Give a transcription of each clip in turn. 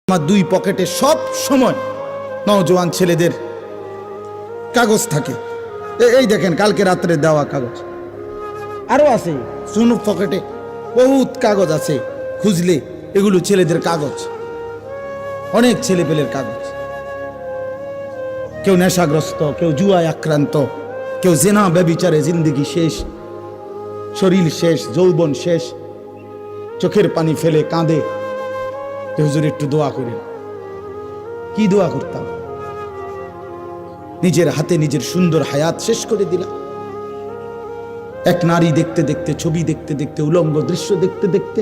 আমার দুই পকেটে সব সময় নওজোয়ান ছেলেদের কাগজ থাকে। এই দেখেন কালকে রাত্রে দেওয়া কাগজ, আরো আছে সুনু পকেটে বহুত কাগজ আছে, খুঁজলে এগুলো ছেলেদের কাগজ, অনেক ছেলে পেলের কাগজ। কেউ নেশাগ্রস্ত, কেউ জুয়ায় আক্রান্ত, কেউ জেনা ব্যভিচারে জিন্দেগি শেষ, শরীর শেষ, যৌবন শেষ, চোখের পানি ফেলে কাঁদে। হুজুর একটু দোয়া করেন। কি দোয়া করতাম? নিজের হাতে নিজের সুন্দর হায়াত শেষ করে দিলাম। এক নারী দেখতে দেখতে, ছবি দেখতে দেখতে, উলঙ্গ দৃশ্য দেখতে দেখতে,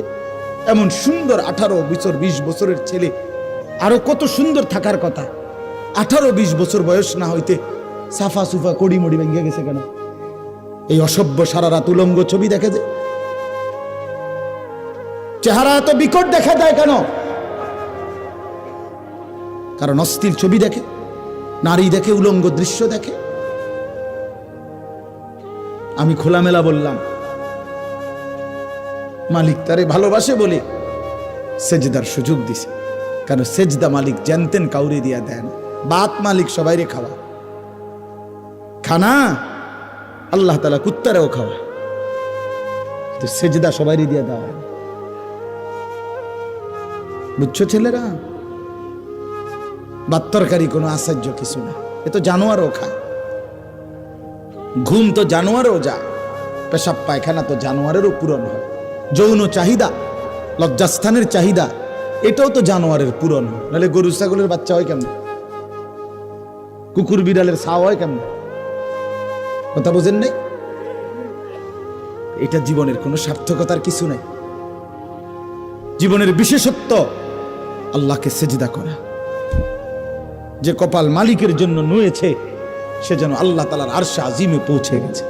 এমন সুন্দর 18 বছর 20 বছরের ছেলে, আরো কত সুন্দর থাকার কথা, 18-20 বছর বয়স না হইতে সাফা সুফা কড়ি মড়ি ভেঙে গেছে কেন? এই অসভ্য সারা রাত উলঙ্গ ছবি দেখে যে, চেহারা এত বিকট দেখা যায় কেন? কারণ অস্থির ছবি দেখে, নারী দেখে, উলঙ্গ দৃশ্য দেখে। আমি খোলামেলা বললাম, মালিক তারে ভালোবাসে বলে সেজদার সুযোগ দিছে। কারণ সেজদা মালিক জানতেন কাউরে দিয়া দেন, বাত মালিক সবাইরে খাওয়া, খানা আল্লাহ তাআলা কুত্তারেও খাওয়া, কিন্তু সেজদা সবাইরে দিয়া দেওয়া। বুঝছো ছেলেরা? বাত্তরকারী কোনো আশ্চর্য কিছু না, এ তো জানোয়ারও খায়। ঘুম তো জানোয়ারও যায়, পেশাব পায়খানা তো জানোয়ারেরও পূরণ হয়। যৌন চাহিদা, লজ্জাস্থানের চাহিদা, এটাও তো জানোয়ারের পূরণ হয়। নাহলে গরু ছাগলের বাচ্চা হয় কেমন? কুকুর বিড়ালের ছাও হয় কেমন? কথা বোঝেন নাই? এটা জীবনের কোনো সার্থকতার কিছু নাই। জীবনের বিশেষত্ব আল্লাহকে সেজদা করা। যে কপাল মালিকের জন্য নুয়েছে, সে যেন আল্লাহ তাআলার আরশে আজিমে পৌঁছে গেছে।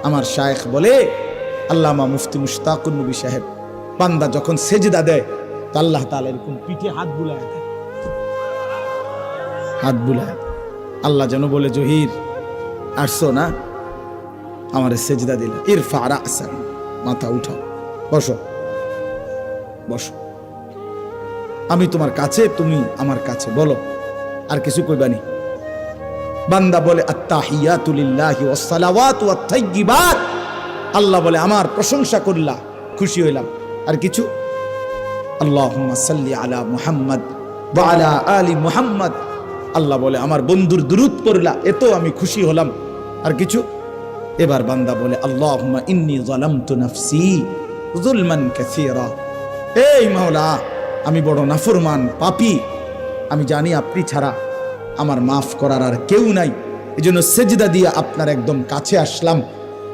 আমার শায়েখ বলে, আল্লামা মুফতি মুশতাকুন নবী সাহেব, বান্দা যখন সেজদা দেয় তো আল্লাহ তাআলা এরকম পিঠে হাত বুলায় দেয়, হাত বুলায়। আল্লাহ যেন বলে, জহির আসছো না, আমারে সেজদা দিলা, ইরফা রাসাক, মাথা উঠাও, বসো বসো, আমি তোমার কাছে, তুমি আমার কাছে, বলো আর কিছু কইবানি? বান্দা বলে, আত্তাহিয়াতু লিল্লাহি ওয়াস সালাওয়াতু ওয়াত তাইয়্যিবাত, আল্লাহ বলে আমার প্রশংসা করলা, খুশি হইলাম। আর কিছু? আল্লাহুম্মা সাল্লি আলা মুহাম্মদ ওয়া আলা আলি মুহাম্মদ, আল্লাহ বলে আমার বন্ধুর দুরূদ পড়লা, এতো আমি খুশি হলাম। আর কিছু? এবার বান্দা বলে, আল্লাহুম্মা ইন্নী যালামতু নাফসি যুলমান কাসীরা, এই মাওলা আমি বড় নাফরমান পাপী, আমি জানি আপনি ছাড়া আমার মাফ করার আর কেউ নাই, এজন্য সেজদা দিয়ে আপনার একদম কাছে আসলাম,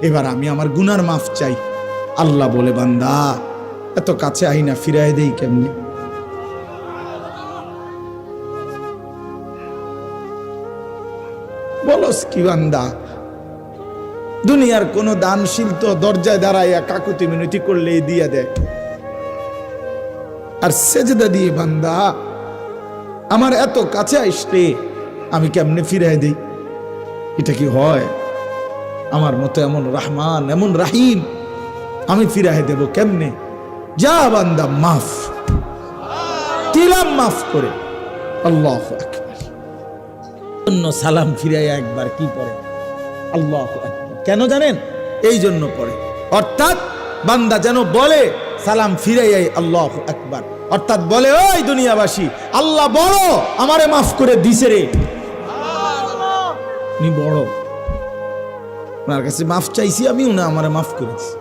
এবার আমি আমার গুনার মাফ চাই। আল্লাহ বলে, বান্দা এত কাছে আইনা ফিরাই দেই কেমনে? বলস কি বান্দা? দুনিয়ার কোন দানশীল তো দরজায় দাঁড়াইয়া কাকুতি মিনতি করলে দিয়া দেয়, আর সেজদা দিয়ে বান্দা আমার এত কাছে আসলে আমি কেমনে ফিরাই দেই? এটা কি হয়? আমার মতো এমন রহমান, এমন রাহিম আমি ফিরাই দেব কেমনে? যা বান্দা, মাফ দিলাম, মাফ করে। আল্লাহু আকবার। অন্য সালাম ফিরাইয়া একবার কি পড়ে? আল্লাহু আকবার। কেন জানেন? এই জন্য পড়ে, অর্থাৎ বান্দা যেন বলে সালাম ফিরাইয়াই আল্লাহু আকবার, অর্থাৎ বলে, ওই দুনিয়াবাসী, আল্লাহ বড়, আমারে মাফ করে দিছে রে, উনি বড়, ওনার কাছে মাফ চাইছি আমি, উনি আমারে মাফ করেছি।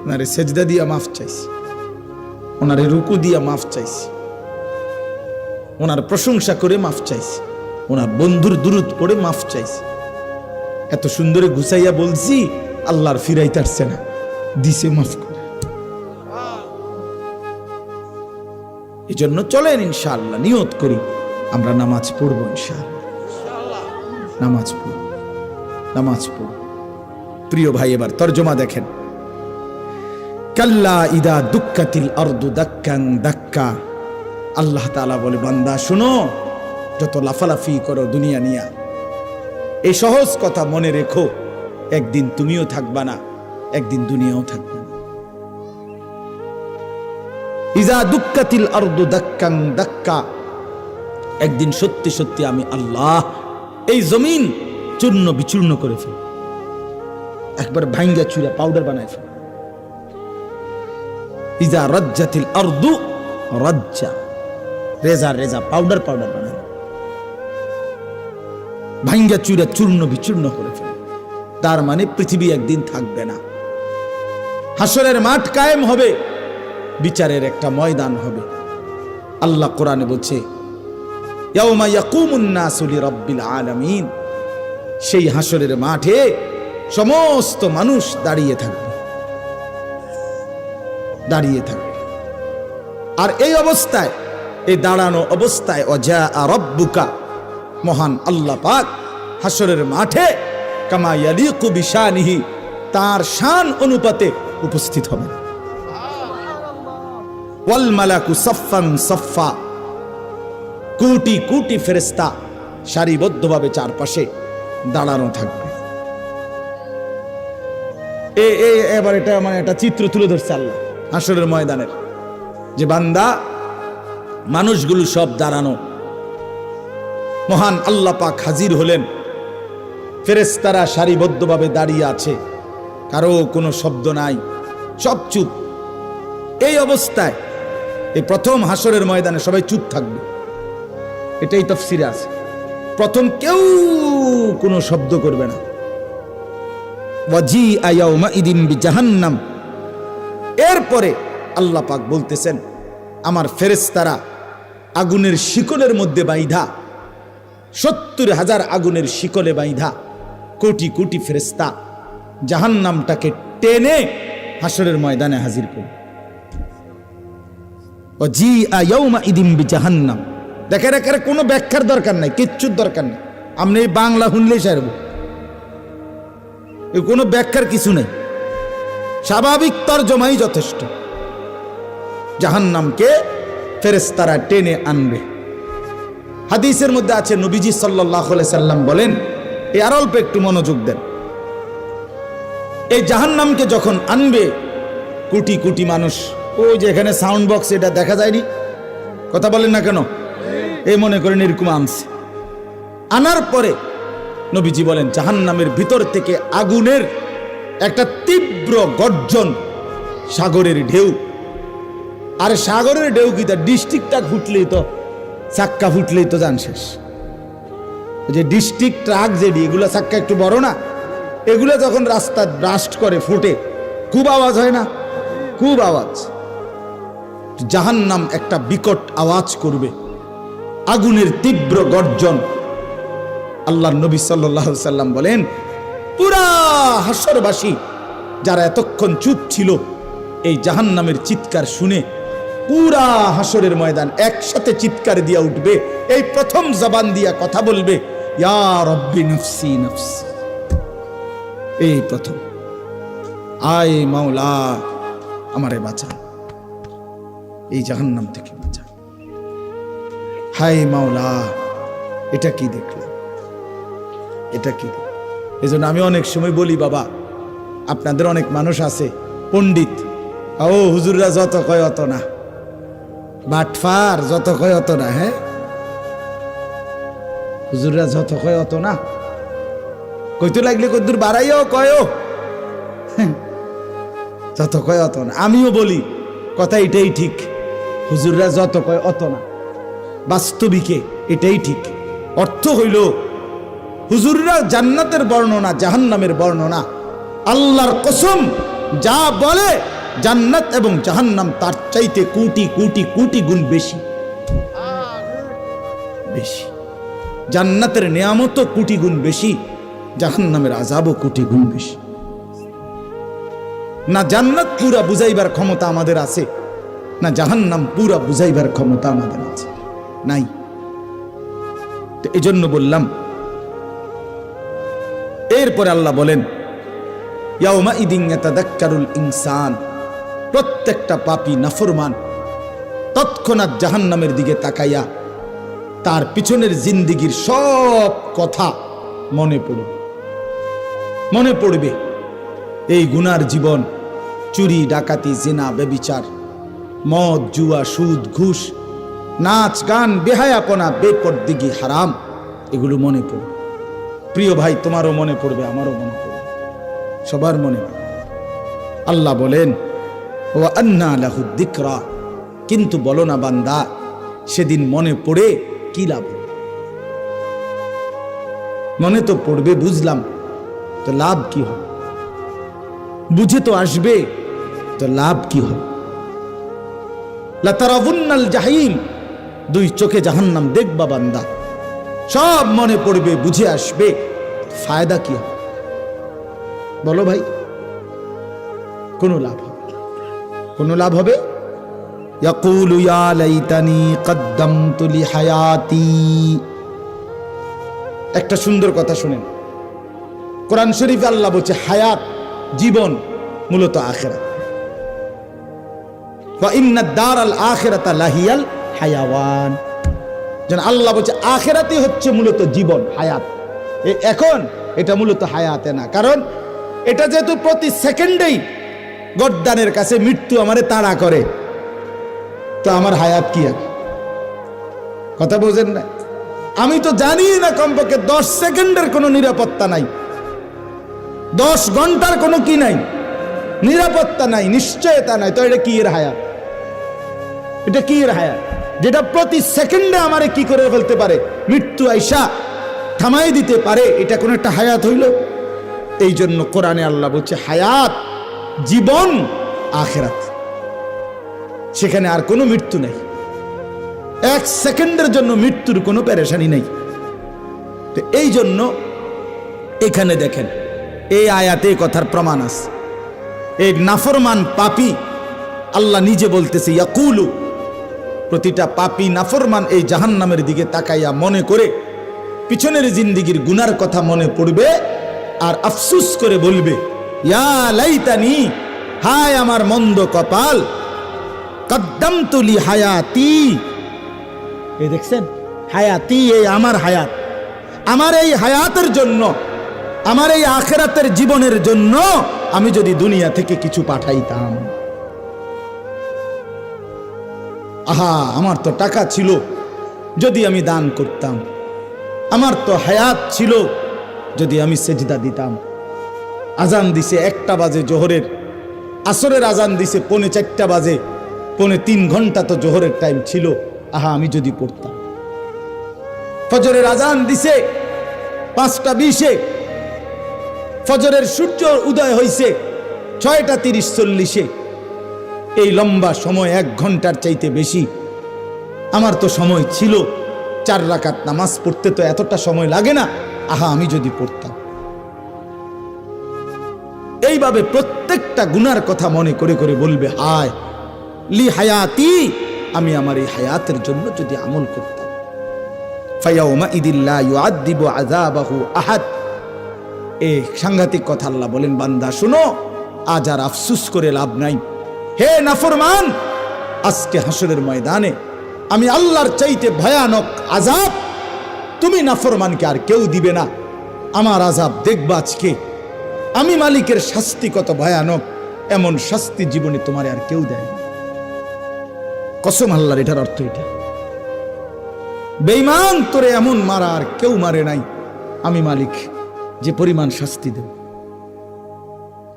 ওনারে সেজদা দিয়া মাফ চাইছি, ওনারে রুকু দিয়া মাফ চাইছি, ওনার প্রশংসা করে মাফ চাইছি, ওনার বন্ধুর দুরূদ পড়ে মাফ চাইছি। এত সুন্দরে গুছাইয়া বলছি, আল্লাহর ফিরাইতারছে না, দিছে মাফ করে। এই জন্য চলেন ইনশাআল্লাহ, নিয়ত করি আমরা নামাজ পড়বো, ইনশাআল্লাহ নামাজ পড়ব, নামাজ পড়ব। প্রিয় ভাই, এবার তরজমা দেখেন। কাল্লা ইদা দুক্কাতিল আরদু দাক্কান দাক্কা, আল্লাহ তাআলা বলে, বান্দা শোনো, যত লাফালাফি করো দুনিয়া নিয়া, এই সহজ কথা মনে রেখো, একদিন তুমিও থাকবা না, একদিন দুনিয়াও থাকবে না। ইজা দুক্কাতিল আরদু দাক্কান দাক্কা, একদিন সত্যি সত্যি আমি আল্লাহ এই জমিন চূর্ণ বিচূর্ণ করে ফেল, একবার ভাঙ্গা চুরা পাউডার বানায় ফেল। ইজা রাজ্জাতিল আরদু রাজ্জা, রেজা রেজা পাউডার পাউডার বানায় ভাঙ্গা চুরা চূর্ণ বিচূর্ণ করে ফেল। তার মানে পৃথিবী একদিন থাকবে না, হাসরের মাঠ কায়েম হবে, বিচারের একটা ময়দান হবে। আল্লাহ কোরআনে বলছে ইয়াউমা ইয়াকুমুন নাসু লিরাব্বিল আলামিন, সেই হাসরের মাঠে সমস্ত মানুষ দাঁড়িয়ে থাকবে, দাঁড়িয়ে থাকবে। আর এই অবস্থায়, এই দাঁড়ানো অবস্থায় ওয়াজা রাব্বুকা, মহান আল্লাহ পাক হাসরের মাঠে কামা ইয়ালিকু বিশানিহি, তার শান অনুপাতে উপস্থিত হবে। ওয়াল মালাকু সাফফান সাফফা, কোটি কোটি ফেরেশতা সারিবদ্ধভাবে চারপাশে দাঁড়ানো থাকবে। এবার এটা মানে একটা চিত্র তুলে ধরছে আল্লাহ হাসরের ময়দানের, যে বান্দা মানুষগুলো সব দাঁড়ানো, মহান আল্লাহ পাক হাজির হলেন, ফেরেশতারা সারিবদ্ধভাবে দাঁড়িয়ে আছে, কারো কোনো শব্দ নাই, সব চুপ। এই অবস্থায় এই প্রথম হাসরের ময়দানে সবাই চুপ থাকবে, এটাই তাফসীরে আছে। প্রথম কেউ কোনো শব্দ করবে না। ওয়াজিআ ইয়াউমাইদিন বিজাহান্নাম, এরপরে আল্লাহ পাক বলতেছেন আমার ফেরেশতারা আগুনের শিকলের মধ্যে বাইধা, 70,000 আগুনের শিকলে বাইধা কোটি কোটি ফেরেশতা জাহান্নামটাকে টেনে হাসরের ময়দানে হাজির করবে। ওয়াজিআ ইয়াউমাইদিন বিজাহান্নাম, দেখেন এখানে কোনো ব্যাখ্যার দরকার নাই, কিচ্ছুর দরকার নেই, আপনি এই বাংলা শুনলেই সারব, কোনো ব্যাখ্যার কিছু নেই, স্বাভাবিক তরজমাই যথেষ্ট। জাহান্নামকে ফেরেশতারা টেনে আনবে। হাদিসের মধ্যে আছে নবীজি সাল্লাল্লাহু আলাইহি সাল্লাম বলেন, এই আর অল্প একটু মনোযোগ দেন, এই জাহান্নামকে যখন আনবে কোটি কোটি মানুষ, ওই যে এখানে সাউন্ড বক্স এটা দেখা যায়নি, কথা বলেন না কেন, এই মনে করেন এরকম আনছে। আনার পরে নবীজি বলেন জাহান্নামের ভিতর থেকে আগুনের একটা তীব্র গর্জন, সাগরের ঢেউ। আর সাগরের ঢেউ কি তার ডিস্ট্রিক্টটা ফুটলেই তো, চাক্কা ফুটলেই তো যান শেষ। যে ডিস্ট্রিক্ট ট্রাক যেটি, এগুলো চাক্কা একটু বড় না, এগুলো যখন রাস্তা ব্রাস্ট করে ফুটে খুব আওয়াজ হয় না, খুব আওয়াজ। জাহান্নাম একটা বিকট আওয়াজ করবে, আগুনের তীব্র গর্জন। আল্লাহর নবী সাল্লাল্লাহু আলাইহি সাল্লাম বলেন পুরা হাসরবাসী যারা এতক্ষণ চুপ ছিল, এই জাহান্নামের চিৎকার শুনে পুরা হাসরের ময়দান একসাথে চিৎকার দিয়া উঠবে, এই প্রথম জবান দিয়া কথা বলবে ইয়া রব্বি নফসি নফসি, এই প্রথম, আয় মাওলা আমারে বাঁচা, এই জাহান্নাম থেকে বাঁচা, হায় মাওলা এটা কি দেখলাম, এটা কি। এজন্য আমি অনেক সময় বলি, বাবা আপনাদের অনেক মানুষ আছে পণ্ডিত, ও হুজুররা যত কয় অত না, বাটফার যত কয় অত না, হ্যাঁ হুজুররা যত কয় অত না, কইতে লাগলে কদ্দুর বাড়াইও কয়, যত কয় অত না। আমিও বলি কথা এটাই ঠিক, হুজুররা যত কয় অত না, বাস্তবিকে এটাই ঠিক। অর্থ হইল হুজুররা জান্নাতের বর্ণনা জাহান্নামের বর্ণনা, আল্লাহর কসম যা বলে জান্নাত এবং জাহান্নাম তার চাইতে কোটি কোটি কোটি গুণ বেশি, বেশি। জান্নাতের নিয়ামত কোটি গুণ বেশি, জাহান্নামের আযাবও কোটি গুণ বেশি। না জান্নাত পুরা বুঝাইবার ক্ষমতা আমাদের আছে, না জাহান্নাম পুরা বুঝাইবার ক্ষমতা আমাদের আছে, নাই। তো এজন্য বললাম। এরপরে আল্লাহ বলেন ইয়াউমাইদিন ইয়াতাযাক্কারুল ইনসান, প্রত্যেকটা পাপী নাফরমান তৎক্ষণাৎ জাহান্নামের দিকে তাকাইয়া তার পিছনের জিন্দেগির সব কথা মনে পড়বে। এই গুনার জীবন, চুরি ডাকাতি জিনা ব্যভিচার, মদ, জুয়া, সুদ, ঘুষ, নাচ, গান, বেহায়াপনা, বেপরদিগি, হারাম, এগুলো মনে পড়বে। প্রিয় ভাই, তোমারও মনে পড়বে, আমারও মনে পড়বে, সবার মনে পড়বে। আল্লাহ বলেন ওয়া আন্না লাহু যিকরা, কিন্তু বলো না বান্দা, সেদিন মনে পড়ে কি লাভ? মনে তো পড়বে, বুঝলাম, তো লাভ কি হবে? বুঝে তো আসবে, তো লাভ কি হবে? লাতারাউন্নাল জাহিম, দুই চোখে জাহান্নাম দেখবা বান্দা, সব মনে পড়বে, বুঝে আসবে, ফায়দা কি হবে? বলো ভাই, কোনো লাভ হবে? কোনো লাভ হবে? ইয়াকুলু ইয়া লাইতানি কদ্দামতু লিহায়াতি। একটা সুন্দর কথা শুনেন, কোরআন শরীফে আল্লাহ বলছে হায়াত, জীবন মূলত আখিরাত। ওয়া ইন্নাদ দারাল আখিরাতা লাহিয়াল হায়াওয়ান। যেন আল্লাহ বলছে আখিরাতই হচ্ছে মূলত জীবন, হায়াত। এখন এটা মূলত হায়াতে না, কারণ এটা যেহেতু প্রতি সেকেন্ডেই গর্দানের কাছে মৃত্যু আমারে তাড়া করে, তো আমার হায়াত কি আর? কথা বোঝেন না? আমি তো জানি না, কমপক্ষে 10 সেকেন্ডের কোনো নিরাপত্তা নাই, 10 ঘন্টার কোনো কি নাই, নিরাপত্তা নাই, নিশ্চয়তা নাই, তো এটা কি এর হায়াত? এটা কি এর হায়াত? যেটা প্রতি সেকেন্ডে আমারে কি করে ফেলতে পারে, মৃত্যু আইসা থামাই দিতে পারে, এটা কোন একটা হায়াত হইল? এই জন্য কোরআনে আল্লাহ বলছে হায়াত, জীবন, আখিরাত, সেখানে আর কোনো মৃত্যু নেই। 1 সেকেন্ডের জন্য মৃত্যুর কোনো পেরেশানি নেই। তো এই জন্য এখানে দেখেন, এই আয়াতে কথার প্রমাণ আছে। এই নাফরমান পাপী, আল্লাহ নিজে বলতেছে ইয়াকুলু, প্রতিটা পাপী নাফরমান এই জাহান্নামের দিকে তাকাইয়া মনে করে পিছনের জিন্দিগির গুনার কথা মনে পড়বে আর আফসুস করে বলবে ইয়া লাইতানি, হায় আমার মন্দ কপাল, কদ্দামতু লিহায়াতি। এই দেখছেন, হায়াতি, এই আমার হায়াত, আমার এই হায়াতের জন্য, আমার এই আখিরাতের জীবনের জন্য আমি যদি দুনিয়া থেকে কিছু পাঠাইতাম। আহা, আমার তো টাকা ছিল, যদি আমি দান করতাম। আমার তো হায়াত ছিল, যদি আমি সেজদা দিতাম। আজান দিছে 1টা বাজে জোহরের, আসরের আজান দিছে 3:45 বাজে, 3.25 ঘন্টা তো জোহরের টাইম ছিল, আহা আমি যদি পড়তাম। ফজরের আজান দিছে 5:20, ফজরের সূর্য উদয় হইছে 6:30-40, এই লম্বা সময় 1 ঘন্টার চাইতে বেশি আমার তো সময় ছিল, 4 রাকাত নামাজ পড়তে তো এতটা সময় লাগে না, আহা আমি যদি পড়তাম। এইভাবে প্রত্যেকটা গুনার কথা মনে করে করে বলবে হায় লি হায়াতি, আমি আমার এই হায়াতের জন্য যদি আমল করতাম। ফায়াউমা ইদিল্লা ইউআযিবু আযাবাহু আহাদ। এই সাংঘাতিক কথা আল্লাহ বলেন, বান্দা শুনো, আজ আর আফসুস করে লাভ নাই। হে নাফরমান, আজকে হাসরের ময়দানে আমি আল্লাহর চাইতে ভয়ানক আযাব তুমি নাফরমানকে আর কেউ দিবে না। আমার আযাব দেখবা আজকে, আমি মালিকের শাস্তি কত ভয়ানক, এমন শাস্তি জীবনে তোমার আর কেউ দেয় না। কসম আল্লাহর, এটার অর্থ এটা। বেঈমান, তোরে এমন মারা আর কেউ মারে নাই, আমি মালিক যে পরিমাণ শাস্তি দেব।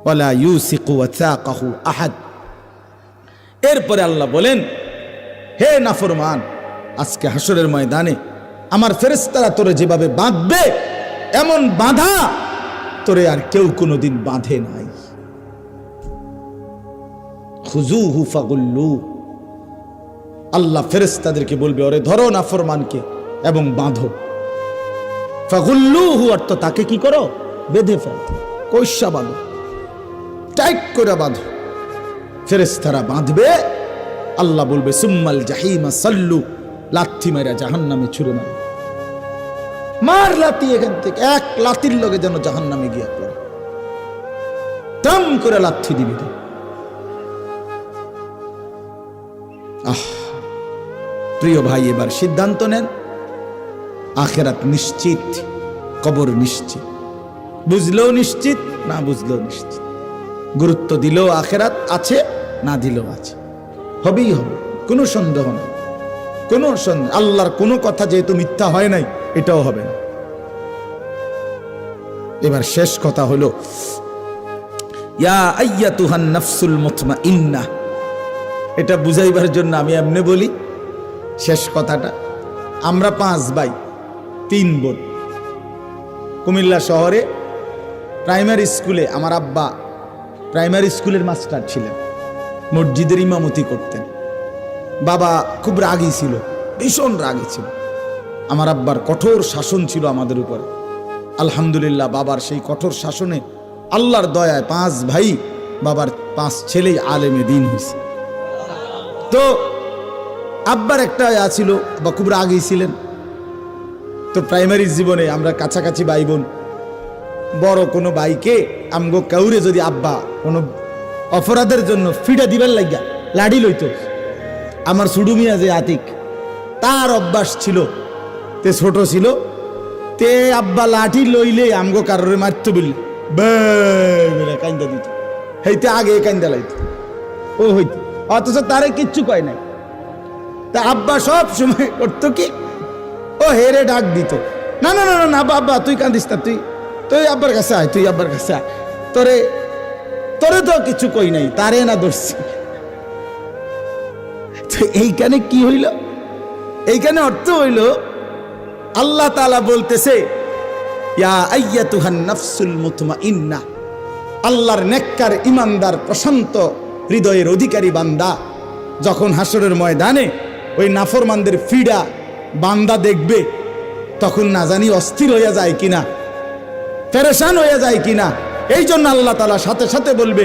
ওয়ালা ইউসিকু ওয়াসাকাহু আহাদ। এরপরে আল্লাহ বলেন, হে নাফরমান, আজকে হাসরের ময়দানে আমার ফেরেশতারা তোরে যেভাবে বাঁধবে, এমন বাঁধা তোরে আর কেউ কোনোদিন বাঁধে নাই। খুজুহু ফাগুল্লু। আল্লাহ ফেরেশতাদেরকে বলবে, ওরে ধরো নাফরমানকে এবং বাঁধো। ফাগুল্লুহু অর্থ তাকে কি করো, বেঁধে ফেল, কইসা বাঁধো, টাইট করে বাঁধো। ফেরেশতারা বাঁধবে, আল্লাহ বলবে সুম্মাল জাহিমা সাল্লু, লাথি মেরা জাহান্নামে ছুঁড়ে মার, মার লাথি এখান থেকে, 1 লাথির লগে যেন জাহান্নামে গিয়া পড়ে, দম করে লাথি দিবি। আহ প্রিয় ভাই, এবার সিদ্ধান্ত নেন, আখিরাত নিশ্চিত, কবর নিশ্চিত, বুঝলেও নিশ্চিত, না বুঝলেও নিশ্চিত, গুরুত্ব দিলেও আখিরাত আছে, না দিলেও আছে। হবেই হবে, কোনো সন্দেহ নেই, কোনো সন্দেহ। আল্লাহর কোনো কথা যেহেতু মিথ্যা হয় নাই, এটাও হবে না। এবার শেষ কথা হলো, ইয়া আইয়াতুহান নাফসুল মুতমাইন্নাহ, এটা বুঝাইবার জন্য আমি এমনি বলি শেষ কথাটা। আমরা 5 ভাই 3 বোন। কুমিল্লা শহরে প্রাইমারি স্কুলে আমার আব্বা প্রাইমারি স্কুলের মাস্টার ছিলেন, মসজিদের ইমামতি করতেন। বাবা খুব রাগী ছিল, ভীষণ রাগী ছিল। আমার আব্বার কঠোর শাসন ছিল আমাদের উপরে। আলহামদুলিল্লাহ, বাবার সেই কঠোর শাসনে আল্লাহর দয়ায় 5 ভাই, বাবার 5 ছেলেই আলেমে দ্বীন হয়েছে। তো আব্বার একটা ছিল, বা খুব রাগী ছিলেন। তো প্রাইমারি জীবনে আমরা কাছাকাছি ভাই বোন, বড় কোনো ভাইকে আমগো কাউরে যদি আব্বা কোনো অপরাধের জন্য ফিডা দিবার লাগিয়া লাড়ি লইতো, আমার সুডু মিয়া যে আতিক, তার অভ্যাস ছিল, তে ছোট ছিল, তে আব্বা লাঠি লইলে আমগো কারোরে মারতে বললে কান্দা দিত, হেইতে আগে কান্দা লাইত ও হইতো, অথচ তারে কিচ্ছু কয় নাই। তা আব্বা সব সময় করতো কি, ও হেরে ডাক দিত, না না না না বাবা তুই কান্দিস না, তুই আব্বার কাছে আয়, তুই আব্বার কাছে আয়, তোরে তো কিছু কই নাই, তারে না ধরছি। তো এইখানে কি হইল, এইখানে অর্থ হইল আল্লাহ তাআলা বলতেছে, ইয়া আইয়াতুহান নাফসুল মুতমাইন্নাহ, আল্লাহর নেককার ইমানদার প্রশান্ত হৃদয়ের অধিকারী বান্দা যখন হাসরের ময়দানে ওই নাফরমানদের ফিডা বান্দা দেখবে, তখন না জানি অস্থির হইয়া যায় কিনা, পেরেশান হইয়া যায় কিনা। এই জন্য আল্লাহ তাআলা সাথে সাথে বলবে,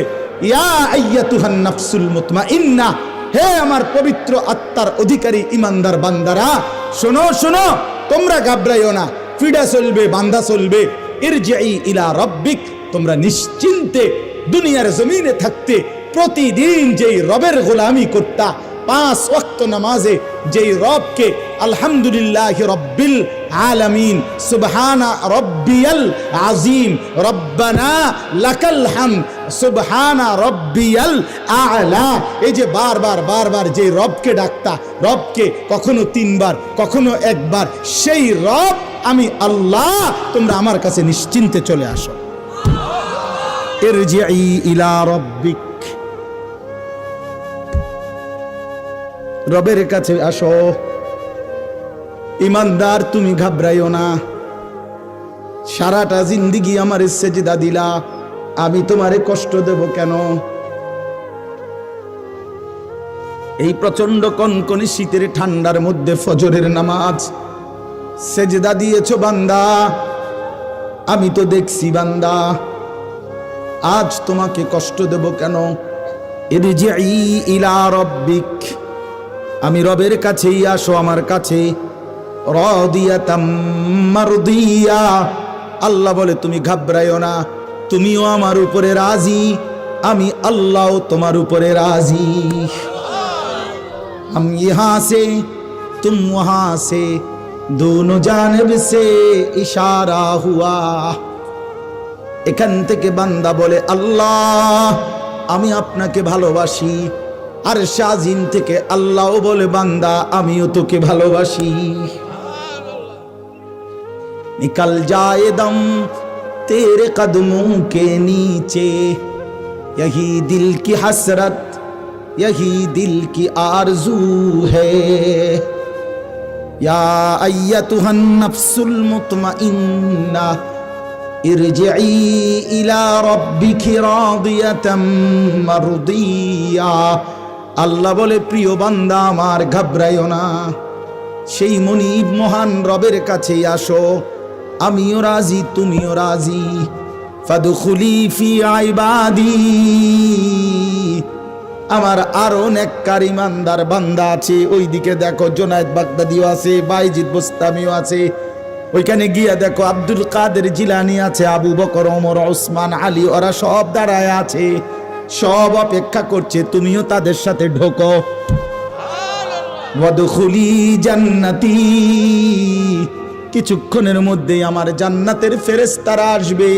ইয়া আইয়াতুহান নাফসুল মুতমাইন্নাহ, হে আমার পবিত্র আত্মার অধিকারী ইমানদার বান্দারা, শোনো শোনো, তোমরা ঘাবড়াইও না, ফিডা চলবে, বান্দা চলবে, ইরজিই ইলা রাব্বিক, তোমরা নিশ্চিন্তে দুনিয়ার জমিনে থাকতে প্রতিদিন যেই রবের গোলামি করতা, 5 ওয়াক্ত নামাজে যেই রবকে আলহামদুলিল্লাহি রাব্বিল আলামিন, সুবহানা রাব্বিয়াল আযীম, রব্বানা লাকাল হামদ, সুবহানা রাব্বিয়াল আ'লা, এই যে বারবার যে রবকে ডাকতা, রবকে কখনো 3 বার কখনো 1 বার, সেই রব আমি আল্লাহ, তোমরা আমার কাছে নিশ্চিন্তে চলে আসো। ইরজিই ইলা রাব্বিক, রবের কাছে আসো। ইমানদার তুমি ঘাবড়াইও না, সারাটা জিন্দেগি আমার সেজদা দিলা, আমি তোমারে কষ্ট দেব কেন? এই প্রচন্ড কনকনে শীতের ঠান্ডার মধ্যে ফজরের নামাজ সেজদা দিয়েছো বান্দা, আমি তো দেখছি বান্দা, আজ তোমাকে কষ্ট দেব কেন? ইরজিই ইলা রাব্বিক, আমি রবের কাছেই আসো, আমার কাছে। রাদিয়াতাম মারদিয়া, আল্লাহ বলে তুমি ঘাবড়াইও না, তুমিও আমার উপরে রাজি, আমি আল্লাহ তোমার উপরে রাজি। हम यहाँ से तुम वहाँ से, दोनों जानिब से इशारा हुआ। এখান থেকে বান্দা বলে আল্লাহ আমি আপনাকে ভালোবাসি, আর শাজিন থেকে আল্লাহ বলে বান্দা আমিও তোকে ভালোবাসি। निकल जाए दम तेरे कदमों के नीचे, यही दिल की हसरत, यही दिल की आरज़ू है। या अय्यतुहन नफ्सुल मुतमइन्ना, इरजिई इला रब्बिकी रादियाताम मारदिया। আল্লাহ বলে প্রিয় বান্দা আমার ঘাবড়াইও না, সেই মনিব মহান রবের কাছে আসো, আমিও রাজি তুমিও রাজি। ফাদখুলি ফি ইবাদি, আমার আরো নেককার ইমানদার বান্দা আছে, ওইদিকে দেখো জুনায়েদ বাগদাদিও আছে, বাইজিদ বুস্তামিও আছে, ওইখানে গিয়া দেখো আব্দুল কাদের জিলানী আছে, আবু বকর ওমর ওসমান আলী, ওরা সব দাঁড়ায় আছে, সব অপেক্ষা করছে, তুমিও তাদের সাথে ঢোকো। ওয়াদখুলি জান্নাতি, কিছুক্ষণের মধ্যেই আমার জান্নাতের ফেরেশতারা আসবে,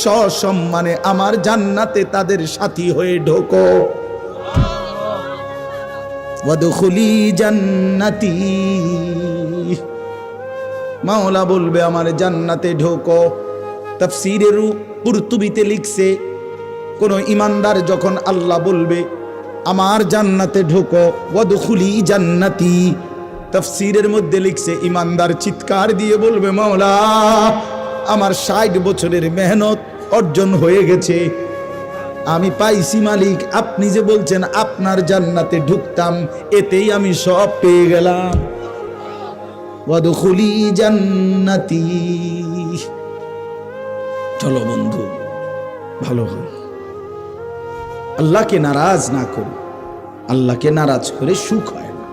সসম্মানে আমার জান্নাতে তাদের সাথী হয়ে ঢোকো। ওয়াদখুলি জান্নাতি, মাওলা বলবে আমার জান্নাতে ঢোকো। তাফসীরের কুরতুবীতে লিখছে, কোন ইমানদার যখন আল্লাহ বলবে আমার জান্নাতে ঢোকো, ওয়াদখুলি জান্নাতি, তাফসীরের মধ্যে লিখছে ইমানদার চিৎকার দিয়ে বলবে মাওলা আমার 60 বছরের মেহনত অর্জন হয়ে গেছে, আমি পাইছি মালিক, আপনি যে বলছেন আপনার জান্নাতে ঢুকতাম, এতেই আমি সব পেয়ে গেলাম। ওয়াদখুলি জান্নাতি। চলো বন্ধু ভালো হল, আল্লাহকে নারাজ না করি, আল্লাহকে নারাজ করে সুখ হয় না।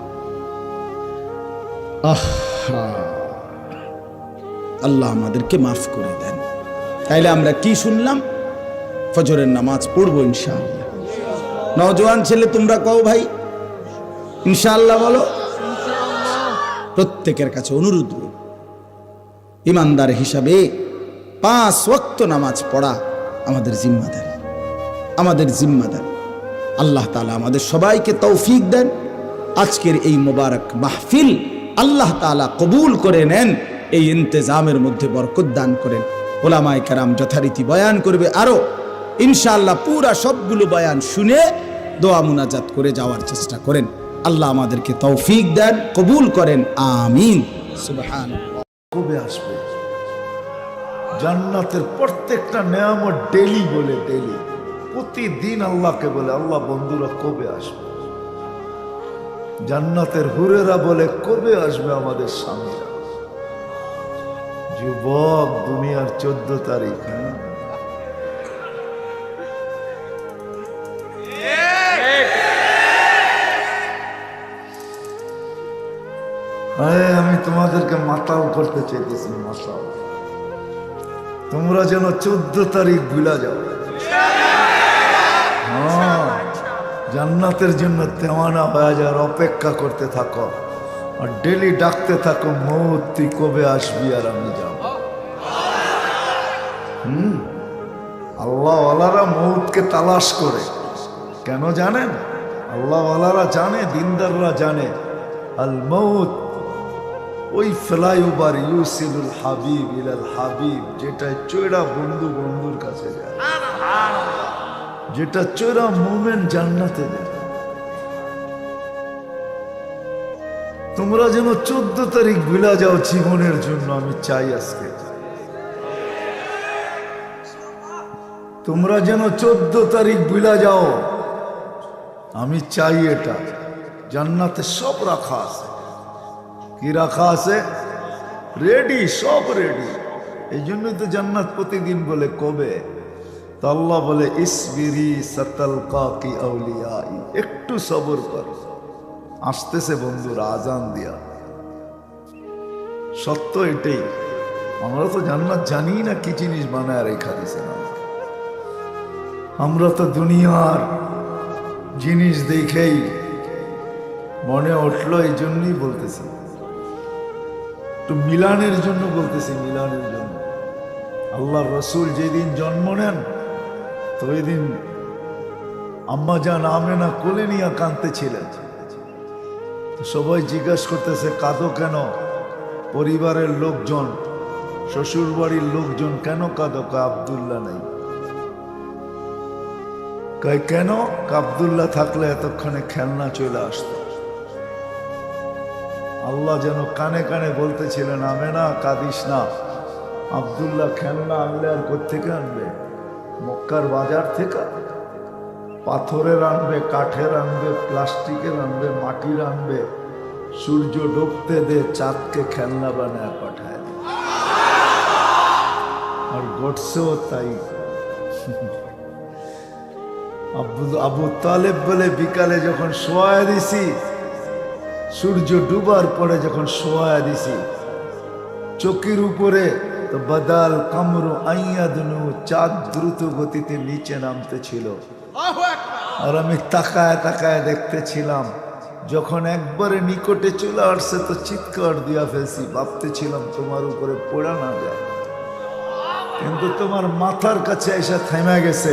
আল্লাহ আমাদেরকে মাফ করে দেন। তাইলে আমরা কি শুনলাম? ফজরের নামাজ পড়বো ইনশাআল্লাহ। নওজোয়ান ছেলে তোমরা কও ভাই ইনশাআল্লাহ বলো। প্রত্যেকের কাছে অনুরোধ, ইমানদার হিসাবে 5 ওয়াক্ত নামাজ পড়া আমাদের জিম্মাদারি, আমাদের জিম্মাদারি। আল্লাহ তাআলা আমাদের সবাইকে তৌফিক দেন। আজকের এই মোবারক মাহফিল আল্লাহ তাআলা কবুল করে নেন, এই ইন্তেজামের মধ্যে বরকত দান করেন। ওলামায়ে কেরাম যথারীতি বয়ান করবে, আরো ইনশাআল্লাহ পুরা সবগুলো বয়ান শুনে দোয়া মুনাজাত করে যাওয়ার চেষ্টা করেন। আল্লাহ আমাদেরকে তৌফিক দেন, কবুল করেন, আমিন। সুবহানাল্লাহ। কবে আসবে জান্নাতের প্রত্যেকটা নেয়ামত? ডেলি বলে, ডেলি প্রতিদিন আল্লাহকে বলে আল্লাহ বন্ধুরা কবে আসবে? জান্নাতের হুরেরা বলে কবে আসবে আমাদের স্বামীরা? যুবক, দুনিয়ার 14 তারিখ, হ্যাঁ আমি তোমাদেরকে মাতাল করতে চাইতেছি, মাতাল। তোমরা যেন 14 তারিখ ভুলা যাও। হ্যাঁ, জান্নাতের জন্য তেওয়ানা হয়ে যাওয়ার অপেক্ষা করতে থাকো, আর ডেলি ডাকতে থাকো মৌত তুই কবে আসবি আর আমি যাব। আল্লাহওয়ালারা মৌতকে তালাশ করে, কেন জানেন? আল্লাহওয়ালারা জানে, দিনদাররা জানে আল মৌত ওই ফ্লাইওভার ইউসিলুল হাবিব ইলাল হাবিব, যেটা চোরা বন্ধু বন্ধুর কাছে যায়, যেটা চোরা মুমিন জান্নাতে যায়। তোমরা যেন 14 তারিখ ভুলা যাও জীবনের জন্য, আমি চাই আজকে তোমরা যেন 14 তারিখ ভুলা যাও, আমি চাই। এটা জান্নাতে সব রাখা আছে। কি রাখা আছে? রেডি, সব রেডি। এই জন্যই তো জান্নাত প্রতিদিন বলে কবে। তো আল্লাহ বলে ইসবিরি সাতালকাকি আউলিয়াই, একটু সবর কর, আসতেছে বন্ধুরা আজান দিয়া। সত্য এটাই। আমরা তো জান্নাত জানি না কি জিনিস বানায় রেখা দিছে না। আমরা তো দুনিয়ার জিনিস দেখেই মনে উঠলো, এই জন্যই বলতেছি, একটু মিলানের জন্য বলতেছি, মিলানের জন্য। আল্লাহর রাসূল যেদিন জন্ম নেন, তো ওই দিন আম্মা জান আমেনা কোলে নিয়ে কাঁদতেছিলেন। সবাই জিজ্ঞাসা করতেছে কাঁদো কেন? পরিবারের লোকজন, শ্বশুর বাড়ির লোকজন কেন কাঁদো? আব্দুল্লাহ নাই। কেন? আব্দুল্লাহ থাকলে এতক্ষণে খেলনা চলে আসতো। আল্লাহ যেন কানে কানে বলতেছিলেন আমেনা কাঁদিস না, আব্দুল্লাহ খেলনা আনলে আর কোত্থেকে আনবে? মক্কার বাজার থেকে। পাথরের আনবে, কাঠের আনবে, প্লাস্টিকের আনবে, মাটির আনবে, সূর্য ডুবতে দে, চাঁদকে খেলনা বানায় পাঠায়। আর ঘটছেও তাই। আবু তালেব বলে বিকালে যখন শোয়া দিছি, সূর্য ডুবার পরে যখন শোয়া দিছি চকির উপরে, তো বাদাল কামরু আইয়াদনু, চাঁদ দ্রুত গতিতে নিচে নামতেছিল। আর আমি তাকায় তাকায় দেখতেছিলাম। যখন একবারে নিকটে চলে আসছে তো চিৎকার দিয়া ফেলছি, ভাবতেছিলাম তোমার উপরে পড়া না যায়, কিন্তু তোমার মাথার কাছে এসে থেমে গেছে।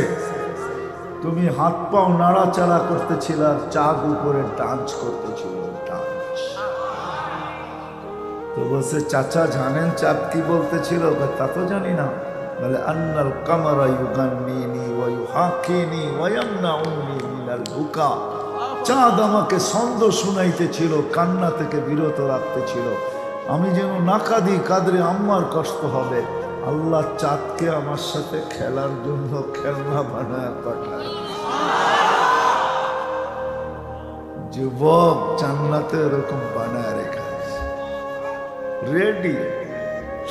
তুমি হাত পাও নাড়াচাড়া করতেছিল আর চাঁদ উপরে ডান্স করতেছিল, ডান্স। তো বলছে, চাচা জানেন চাঁদ কি বলতেছিল? তা তো জানি না। বলে, আন্নাল কামারা ইউগান্নিনি ওয়া ইউহাকিনি ওয়া ইয়ামনাউনি মিনাল বুকা। চাঁদ আমাকে ছন্দ শুনাইতেছিল, কান্না থেকে বিরত রাখতেছিল। আমি যেন না কাঁদি, কাঁদলে আম্মার কষ্ট হবে। আল্লাহ চাঁদকে আমার সাথে খেলার জন্য খেলনা বানায় পাঠায়। যুবক জান্নাতে এরকম বানায় রেখা রেডি,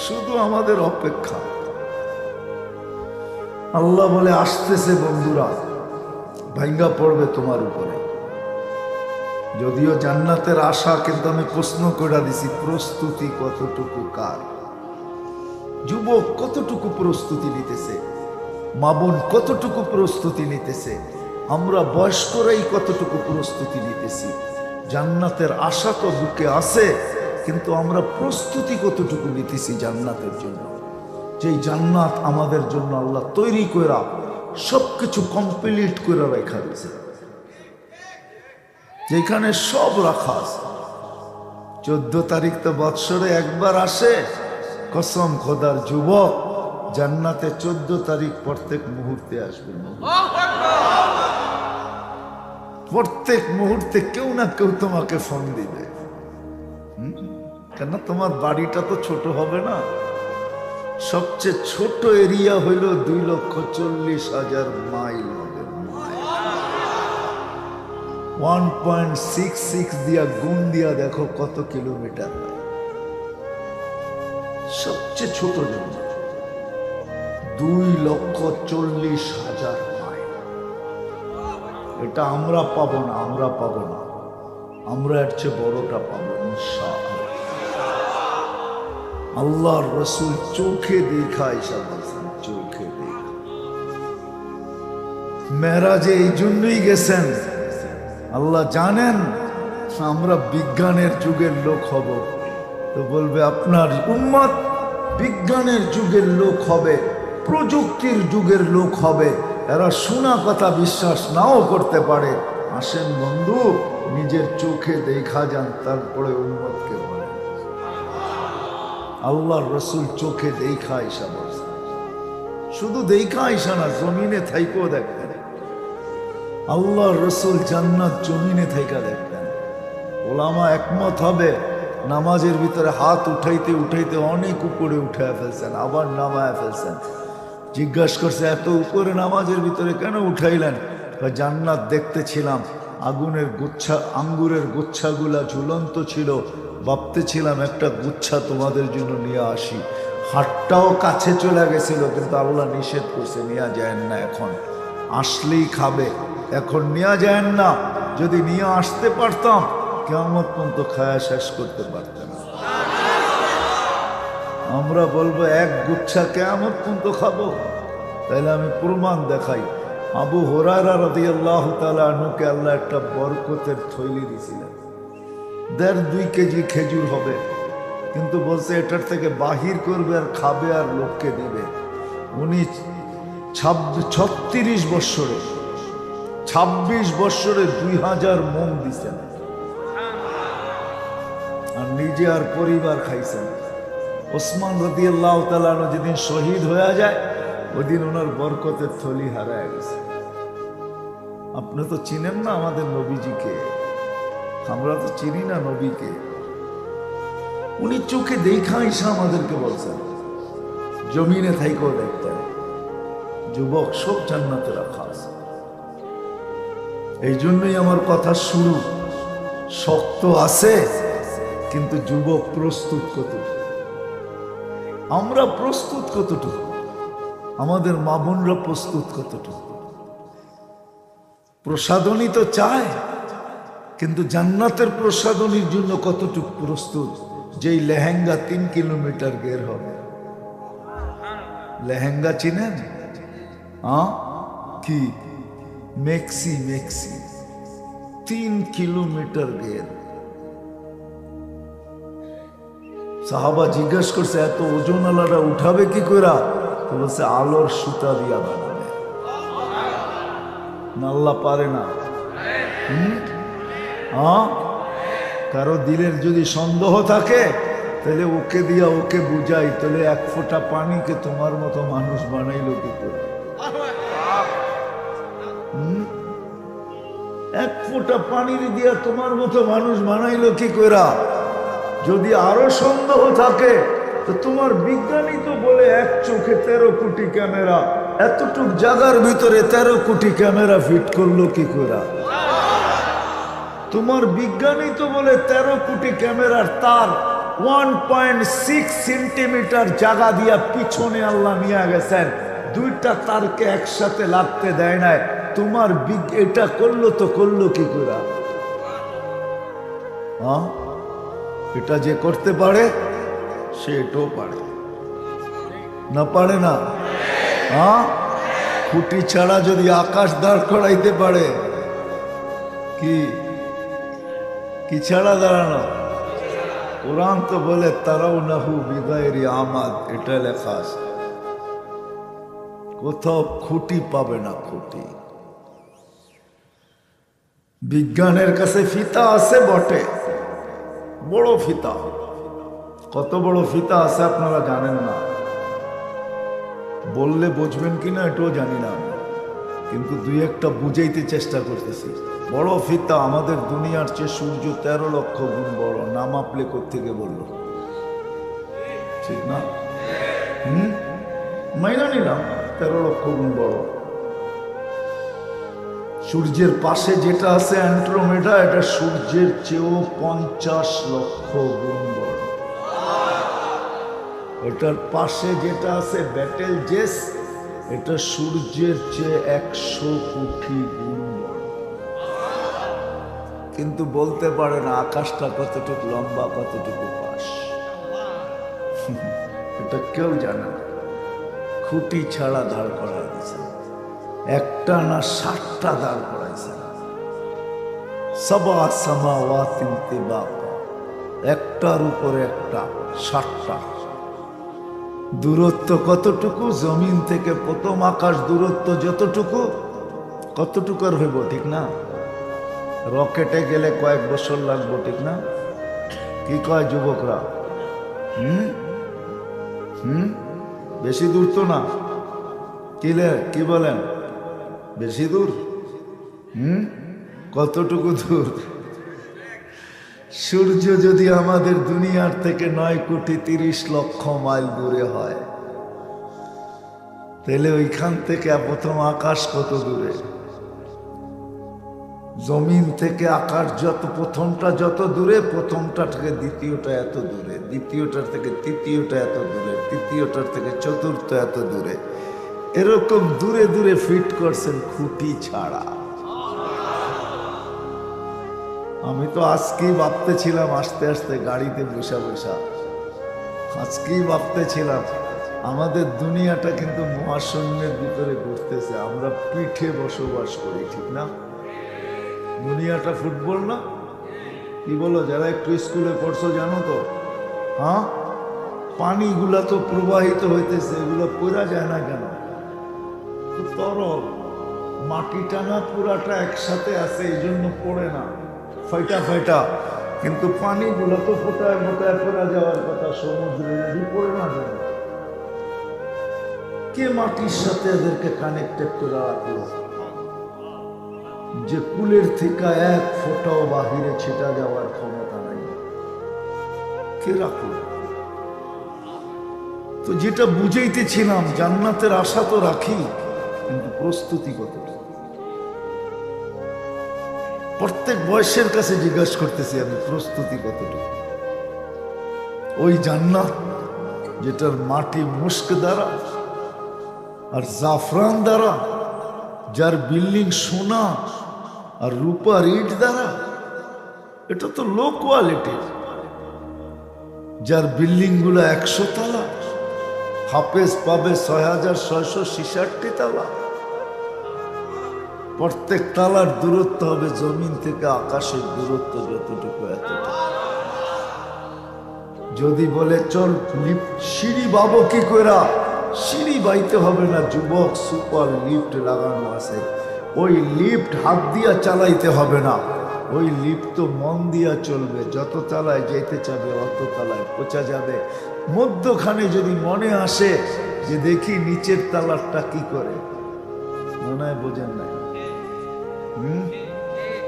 শুধু আমাদের অপেক্ষা। আল্লাহ বলে, আসতেছে বন্ধুরা, ভাঙ্গা পড়বে তোমার উপরে। যদিও জান্নাতের আশা, কিন্তু আমি প্রশ্ন করে দিছি, প্রস্তুতি কতটুকু কার? যুবক কতটুকু প্রস্তুতি নিতেছে, মা বোন কতটুকু প্রস্তুতি নিতেছে, আমরা বয়স্করাই কতটুকু প্রস্তুতি নিতেছি। জান্নাতের আশা তো বুকে আছে, কিন্তু আমরা প্রস্তুতি কতটুকু নিতেছি জান্নাতের জন্য? যেই জান্নাত আমাদের জন্য আল্লাহ তৈরি কইরা সবকিছু কমপ্লিট করে রেখা দিয়েছে, যেখানে সব রাখা আছে। 14 তারিখ তো বৎসরে একবার আসে, কসম খোদার যুবক, জান্নাতে 14 তারিখ প্রত্যেক মুহূর্তে আসবে। প্রত্যেক মুহূর্তে কেউ না কেউ তোমাকে ফোন দিবে। কেন? তোমার বাড়িটা তো ছোট হবে না। সবচেয়ে ছোট এরিয়া হইল 2,40,000 মাইল হবে। 1.66 দিয়া গুণ দিয়া দেখো কত কিলোমিটার। সবচেয়ে ছোট জন্য 2,40,000 মাইল। এটা আমরা পাবো না, আমরা পাবো না, আমরা এর চেয়ে বড়টা পাবো ইনশাআল্লাহ। আল্লাহর রসুল চোখে দেখা এসব বলছেন, চোখে দেখা। মেরাজে এই জন্যই গেছেন, আল্লাহ জানেন আমরা বিজ্ঞানের যুগের লোক হব, তো বলবে আপনার উম্মত বিজ্ঞানের যুগের লোক হবে, প্রযুক্তির যুগের লোক হবে। এরা শোনা কথা বিশ্বাস নাও করতে পারে। আসেন বন্ধু, নিজের চোখে দেখা যান, তারপরে উম্মতকে বলেন। আল্লাহর রসুল চোখে দেখা আইসা বলছেন, শুধু দেখা আইসা না, জমিনে থাইকেও দেখতেন। আল্লাহর রসুল জান্নাত জমিনে থাইকা দেখতেন। ওলামা একমত হবে, নামাজের ভিতরে হাত উঠাইতে উঠাইতে অনেক উপরে উঠে ফেলছেন, আবার নামায় ফেলছেন। জিজ্ঞাসা করছে, এত উপরে নামাজের ভিতরে কেন উঠাইলেন? জান্নাত দেখতেছিলাম, আগুনের গুচ্ছা, আঙ্গুরের গুচ্ছাগুলা ঝুলন্ত ছিল, ভাবতেছিলাম একটা গুচ্ছা তোমাদের জন্য নিয়ে আসি। হাতটাও কাছে চলে গেছিল, কিন্তু আল্লাহ নিষেধ করছে, নিয়ে যায় না, এখন আসলেই খাবে, এখন নিয়ে যায় না। যদি নিয়ে আসতে পারতাম, কিয়ামত পর্যন্ত খায়া শেষ করতে পারতাম। আমরা বলবো এক গুচ্ছা কিয়ামত পর্যন্ত খাবো? তাইলে আমি প্রমাণ দেখাই। আবু হুরায়রা রাদিয়াল্লাহু তাআলা আনহুকে আল্লাহ একটা বরকতের থৈলি দিয়েছিলেন, 1.5-2 কেজি খেজুর হবে, কিন্তু বলছে এটার থেকে বাহির করবে আর খাবে আর লোককে দিবে। উনি 36 বৎসরে 2000 মন দিছেন, আর নিজে আর পরিবার খাইছেন। ওসমান রাদিয়াল্লাহু তাআলা আনহু যেদিন শহীদ হয়ে যায়, ওই দিন ওনার বরকতের থলি হারায় গেছে। আপনি তো চিনেন না আমাদের নবীজিকে, আমরা তো চিনি না নবীকে। উনি চোখে দেখা এসে আমাদেরকে বলছেন, জমিনে থাইকেও দেখতেন। যুবক, সব জান্নাতে রাখা আছে। এই জন্যই আমার কথা শুরু, শক্ত আছে, কিন্তু যুবক প্রস্তুত কতটুকু? আমরা প্রস্তুত কতটুকু? আমাদের মা বোনরা প্রস্তুত কতটুকু? প্রসাদনী তো চায়, কিন্তু জান্নাতের প্রসাদনীর জন্য কতটুকু প্রস্তুত? যেই লেহেঙ্গা 3 কিলোমিটার গের হবে। লেহেঙ্গা চিনেন? কি মেক্সি, মেক্সি 3 কিলোমিটার গের। সাহাবা জিজ্ঞাসা করছে, এত ওজনওয়ালাটা উঠাবে কি করে? তো বলছে, আলোর সুতা দিয়া বানাবে। না আল্লাহ পারে না? হ্যাঁ, কারো দিলের যদি সন্দেহ থাকে তাহলে ওকে দিয়া ওকে বুঝাই, তাহলে এক ফোঁটা পানিকে তোমার মতো মানুষ বানাইলো কি করে? এক ফোঁটা পানির দিয়া তোমার মতো মানুষ বানাইলো কি করে? যদি আরো সন্দেহ থাকে তো তোমার বিজ্ঞানী তো বলে এক চোখে 13 কোটি ক্যামেরা, এতটুক জায়গার ভিতরে 13 কোটি ক্যামেরা ফিট করলো কি করে? তোমার বিজ্ঞানী তো বলে 13 কোটি ক্যামেরার তার 1.6 সেন্টিমিটার জায়গা দিয়া পিছনে আল্লাহ নিয়ে গেছেন, দুইটা তারকে একসাথে লাগতে দেয় নাই। তোমার এটা করলো তো করলো কি করে? হ্যাঁ, এটা যে করতে পারে সে এটাও পারে না? পারে না? হ্যাঁ, খুঁটি ছাড়া যদি আকাশ দাঁড় করাইতে পারে, কি কি ছাড়া দাঁড়ানো? কোরআন তো বলে তারাও নাহু বিগাইরি আমাদ, এটা লেখা আছে। কোথাও খুঁটি পাবে না, খুঁটি। বিজ্ঞানের কাছে ফিতা আছে বটে, বড় ফিতা। কত বড় ফিতা আছে আপনারা জানেন না, বললে বুঝবেন কিনা এটাও জানি না, কিন্তু দুই একটা বুঝাইতে চেষ্টা করতেছি। বড় ফিতা, আমাদের দুনিয়ার চেয়ে সূর্য 13 লক্ষ গুণ বড়। না মাপলে কোত্থেকে বলল? ঠিক না? মাইনা নিলাম 13 লক্ষ গুণ বড়। সূর্যের পাশে যেটা আছে অ্যান্ড্রোমেডা, এটা সূর্যের চেয়েও 50 লক্ষ গুণ বড়। এটার পাশে যেটা আছে ব্যাটেল জেস, এটা সূর্যের চেয়ে 100 কোটি গুণ বড়। কিন্তু বলতে পারে না আকাশটা কতটুকু লম্বা, কতটুকু পাশ, এটা কেউ জানে না। খুঁটি ছাড়া দাঁড় করা দিয়েছে, একটা না 60টা দাঁড় করাইছে। সাবা সামাওয়াতিন তিবাকা, একটার উপরে একটা 60টা। দূরত্ব কতটুকু? জমিন থেকে প্রথম আকাশ দূরত্ব যতটুকু, কতটুকু আর হইব, ঠিক না? রকেটে গেলে কয়েক বছর লাগবে, ঠিক না? কি কয় যুবকরা? বেশি দূর তো না, কি বলেন? বেশি দূর? কতটুকু দূর? সূর্য যদি আমাদের দুনিয়ার থেকে 9 কোটি 30 লক্ষ মাইল দূরে হয়, তাহলে ওইখান থেকে প্রথম আকাশ কত দূরে? জমিন থেকে আকাশ যত, প্রথমটা যত দূরে, প্রথমটা থেকে দ্বিতীয়টা এত দূরে, দ্বিতীয়টার থেকে তৃতীয়টা এত দূরে, তৃতীয়টার থেকে চতুর্থ এত দূরে। এরকম দূরে দূরে ফিট করছেন খুঁটি ছাড়া। আমি তো আজকেই ভাবতেছিলাম, আস্তে আস্তে গাড়িতে বসা বসা আজকেই ভাবতেছিলাম, আমাদের দুনিয়াটা কিন্তু মহাশূন্যের ভিতরে ঘুরতেছে, আমরা পিঠে বসবাস করি, ঠিক না? দুনিয়াটা ফুটবল না? কি বলো যারা একটু স্কুলে পড়ছো জানো তো? হ্যাঁ, পানিগুলা তো প্রবাহিত হইতেছে, এগুলো পড়া যায় না কেন? তরল, মাটিটা না পুরাটা একসাথে আছে, এই জন্য পড়ে না, ফাইটা ফাইটা। কিন্তু পানিগুলো তো ফোটায় ফোটায় পড়া যাওয়ার কথা সমুদ্রে, যদি পড়ে না কেন? কে মাটির সাথে এদেরকে কানেক্টেড করে রাখলো যে কুলের থেকে এক ফোঁটাও বাহিরে ছিটা যাওয়ার ক্ষমতা নাই? কে রাখলো? তো যেটা বুঝাইতেছিলাম, জান্নাতের আশা তো রাখি, কিন্তু প্রস্তুতি কতটা? প্রত্যেক বয়সের কাছে জিজ্ঞাসা করতেছি আমি, প্রস্তুতি কতটুকু? ওই জান্নাত যেটার মাটি মুস্ক দ্বারা আর জাফরান দ্বারা, যার বিল্ডিং সোনা আর রূপার ইট দ্বারা, এটা তো লো কোয়ালিটির। যার বিল্ডিং গুলো 100 তলা, হাফেজ পাবে 6666 তালা। প্রত্যেক তালার দূরত্ব হবে জমিন থেকে আকাশের দূরত্ব যতটুকু, এতটুকু। যদি বলে চল সিঁড়ি বাবো কি করে, সিঁড়ি বাইতে হবে না, যুবক, সুপার লিফট লাগানো আছে। ওই লিফট হাত দিয়া চালাইতে হবে না, ওই লিফট তো মন দিয়া চলবে, যত তালায় যেতে চাবে অত তালায় পৌঁছা যাবে। মধ্যখানে যদি মনে আসে যে দেখি নিচের তালারটা কি করে, মনে হয় বোঝেন নাই,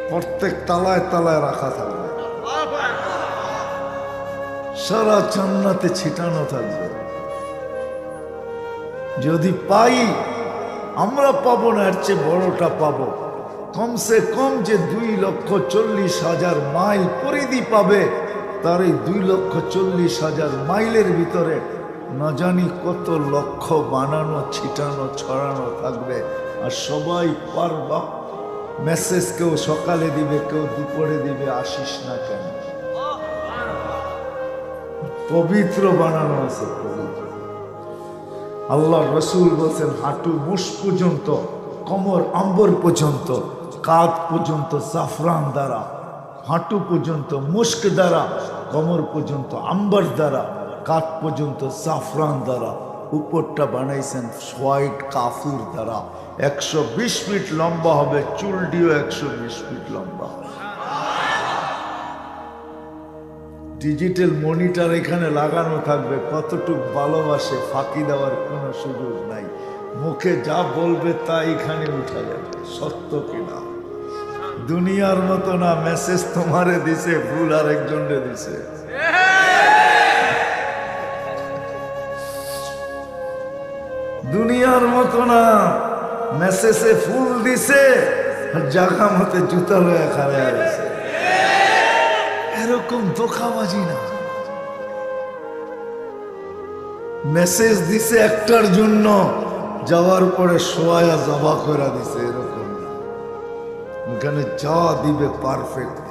প্রত্যেক তালায় তালায় রাখা থাকবে, সারা জান্নাতে ছিটানো থাকবে। যদি পাই, আমরা পাবো না, এর চেয়ে বড়টা পাবো। কমসে কম যে 2,40,000 মাইল পরিধি পাবে, তার এই 2,40,000 মাইলের ভিতরে না জানি কত লক্ষ বানানো ছিটানো ছড়ানো থাকবে। আর সবাই পারবা মেসেজ, কেউ সকালে দিবে, কেউ দুপুরে দিবে, আসিস না কেন। পবিত্র বানানো আছে, পবিত্র। আল্লাহ রসুল বলছেন হাঁটু মুষ পর্যন্ত, কোমর আম্বর পর্যন্ত, কাঁধ পর্যন্ত জাফরান দ্বারা, হাঁটু পর্যন্ত মুস্ক দ্বারা, কোমর পর্যন্ত আম্বর দ্বারা, কাঁধ পর্যন্ত জাফরান দ্বারা, উপরটা বানাইছেন হোয়াইট কাফুর দ্বারা। 120 ফিট লম্বা হবে, চুলটিও 120 ফিট লম্বা। ডিজিটাল মনিটর এখানে লাগানো থাকবে, কতটুক ভালোবাসে ফাঁকি দেওয়ার কোনো সুযোগ নাই। মুখে যা বলবে তা এখানে উঠা যাবে, সত্য কিনা। দুনিয়ার মতো না, মেসেজ তোমারে দিছে, ভুল আর একজনরে দিছে। দুনিয়ার মতো না, মেসেজে ফুল দিছে, জায়গা মতে জুতা লয়ে খাড়া আছে। এরকম ধোঁকাবাজি না। মেসেজ দিছে একটার জন্য, যাওয়ার পরে সোয়া জবা করে দিছে, এরকম না। ওখানে যা দিবে পারফেক্ট,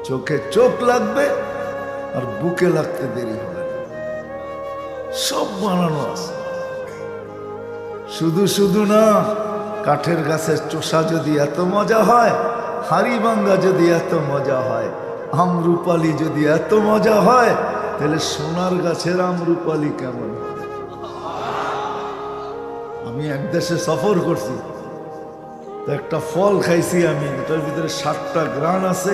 চোখে চোখ লাগবে আর বুকে লাগতে দেরি হবে না। সব বানানো আছে। শুধু শুধু না, কাঠের গাছের চোষা যদি এত মজা হয়, হাড়ি ভাঙ্গা যদি এত মজা হয়, আমরুপালি যদি এত মজা হয়, তাহলে সোনার গাছের আমরুপালি কেমন হবে? আমি এক দেশে সফর করছি, তো একটা ফল খাইছি আমি, এটার ভিতরে 7টা গ্রান আছে,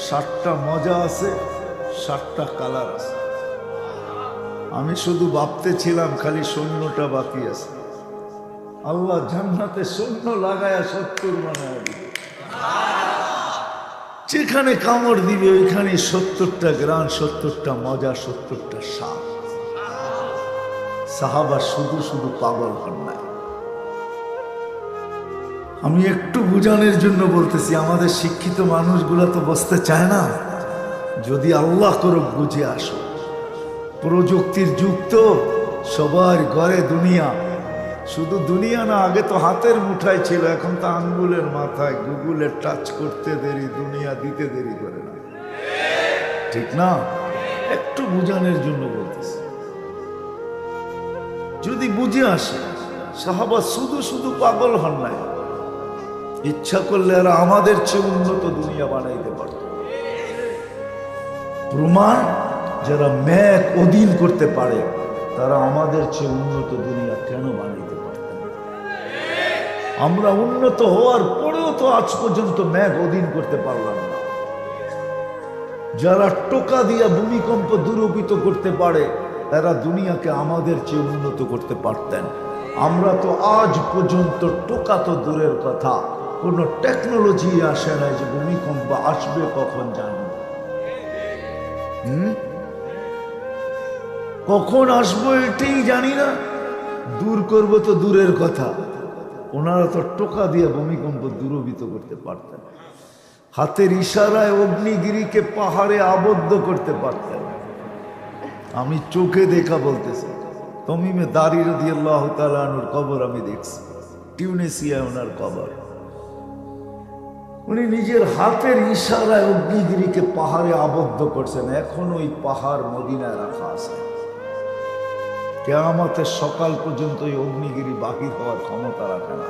7টা মজা আছে, 7টা কালার আছে। আমি শুধু ভাবতে ছিলাম খালি শূন্যটা বাকি আছে। আল্লাহ জান্নাতে শূন্য লাগায়া 70 বানায় দিবে। যেখানে কামড় দিবে ওইখানে 70টা গ্রান, 70টা মজা, 70টা স্বাদ। সাহাবা শুধু শুধু পাগল হন নাই। আমি একটু বুঝানোর জন্য বলতেছি, আমাদের শিক্ষিত মানুষগুলা তো বসতে চায় না। যদি আল্লাহ করুক বুঝে আসো, প্রযুক্তির যুগ তো, সবার ঘরে দুনিয়া। শুধু দুনিয়া না, আগে তো হাতের মুঠায় ছিল, এখন তো আঙ্গুলের মাথায়। গুগলে টাচ করতে দেরি, দুনিয়া দিতে দেরি করে না, ঠিক না? একটু বুঝানোর জন্য বলতেছি, যদি বুঝে আসে। সাহাবা শুধু শুধু পাগল হন নাই, ইচ্ছা করলে এরা আমাদের চেয়ে উন্নত দুনিয়া বানাইতে পারত। প্রমাণ, যারা ম্যাক অধীন করতে পারে, তারা আমাদের চেয়ে উন্নত দুনিয়া কেন বানাইতে পারতেন? আমরা উন্নত হওয়ার পরেও তো আজ পর্যন্ত ম্যাক অধীন করতে পারলাম না। যারা টোকা দিয়া ভূমিকম্প দূরীভূত করতে পারে, তারা দুনিয়াকে আমাদের চেয়ে উন্নত করতে পারতেন। আমরা তো আজ পর্যন্ত, টোকা তো দূরের কথা, কোনো টেকনোলজি আসে নাই যে ভূমিকম্প আসবে কখন জানি। কখন আসবো এটাই জানি না, দূর করব তো দূরের কথা। ওনারা তো টোকা দিয়ে ভূমিকম্প দূরীভূত করতে পারতেন, হাতের ইশারায় অগ্নিগিরিকে পাহাড়ে আবদ্ধ করতে পারতেন। আমি চোখে দেখা বলতেছি, তমিমে দারি রাদিয়াল্লাহু তাআলা আনহুর কবর আমি দেখছি, টিউনিসিয়ায় ওনার কবর। উনি নিজের হাতের ইশারায় অগ্নিগিরিকে পাহাড়ে আবদ্ধ করছেন। এখন ওই পাহাড় মদিনায় রাখা আছে। কিয়ামতের সকাল পর্যন্ত ওই অগ্নিগিরি বাহির হওয়ার ক্ষমতা রাখে না।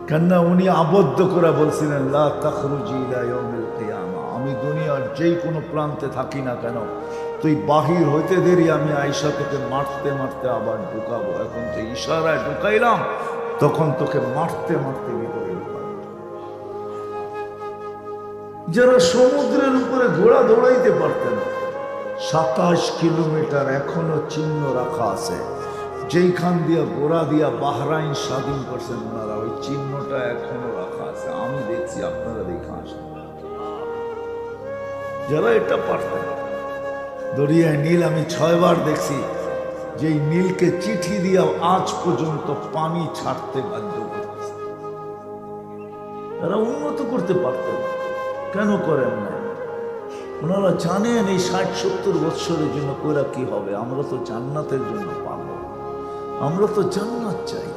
কেননা উনি আবদ্ধ করে বলছিলেন, লা তাখরুজি ইলা ইয়াউমিল কিয়ামা, আমি দুনিয়ার যেই কোনো প্রান্তে থাকি না কেন, তুই বাহির হইতে দেরি, আমি আয়েশা তোকে মারতে মারতে আবার ঢুকাবো। এখন তো ইশারায় ঢুকাইলাম, তখন তোকে মারতে মারতে ভিতরে ঢোকাবে। যারা সমুদ্রের উপরে ঘোড়া দৌড়াইতে পারতেন, 27 কিলোমিটার এখনো চিহ্ন রাখা আছে, যেইখান দিয়া ঘোড়া দিয়া বাহরাইন স্বাধীন করছেন ওনারা, ওই চিহ্নটা এখনো রাখা আছে। আমি দেখছি, আপনারা দেখা আসেন। যারা এটা পারতেন, দরিয়ায় নীল আমি 6 বার দেখছি, যেই নীলকে চিঠি দিয়া আজ পর্যন্ত পানি ছাড়তে বাধ্য করতেছে। তারা উন্নত করতে পারতেন, কেন করেন না? ওনারা জানেন এই 60-70 বৎসরের জন্য কইরা কি হবে। আমরা তো জান্নাতের জন্য পাবো, আমরা তো জান্নাত চাই।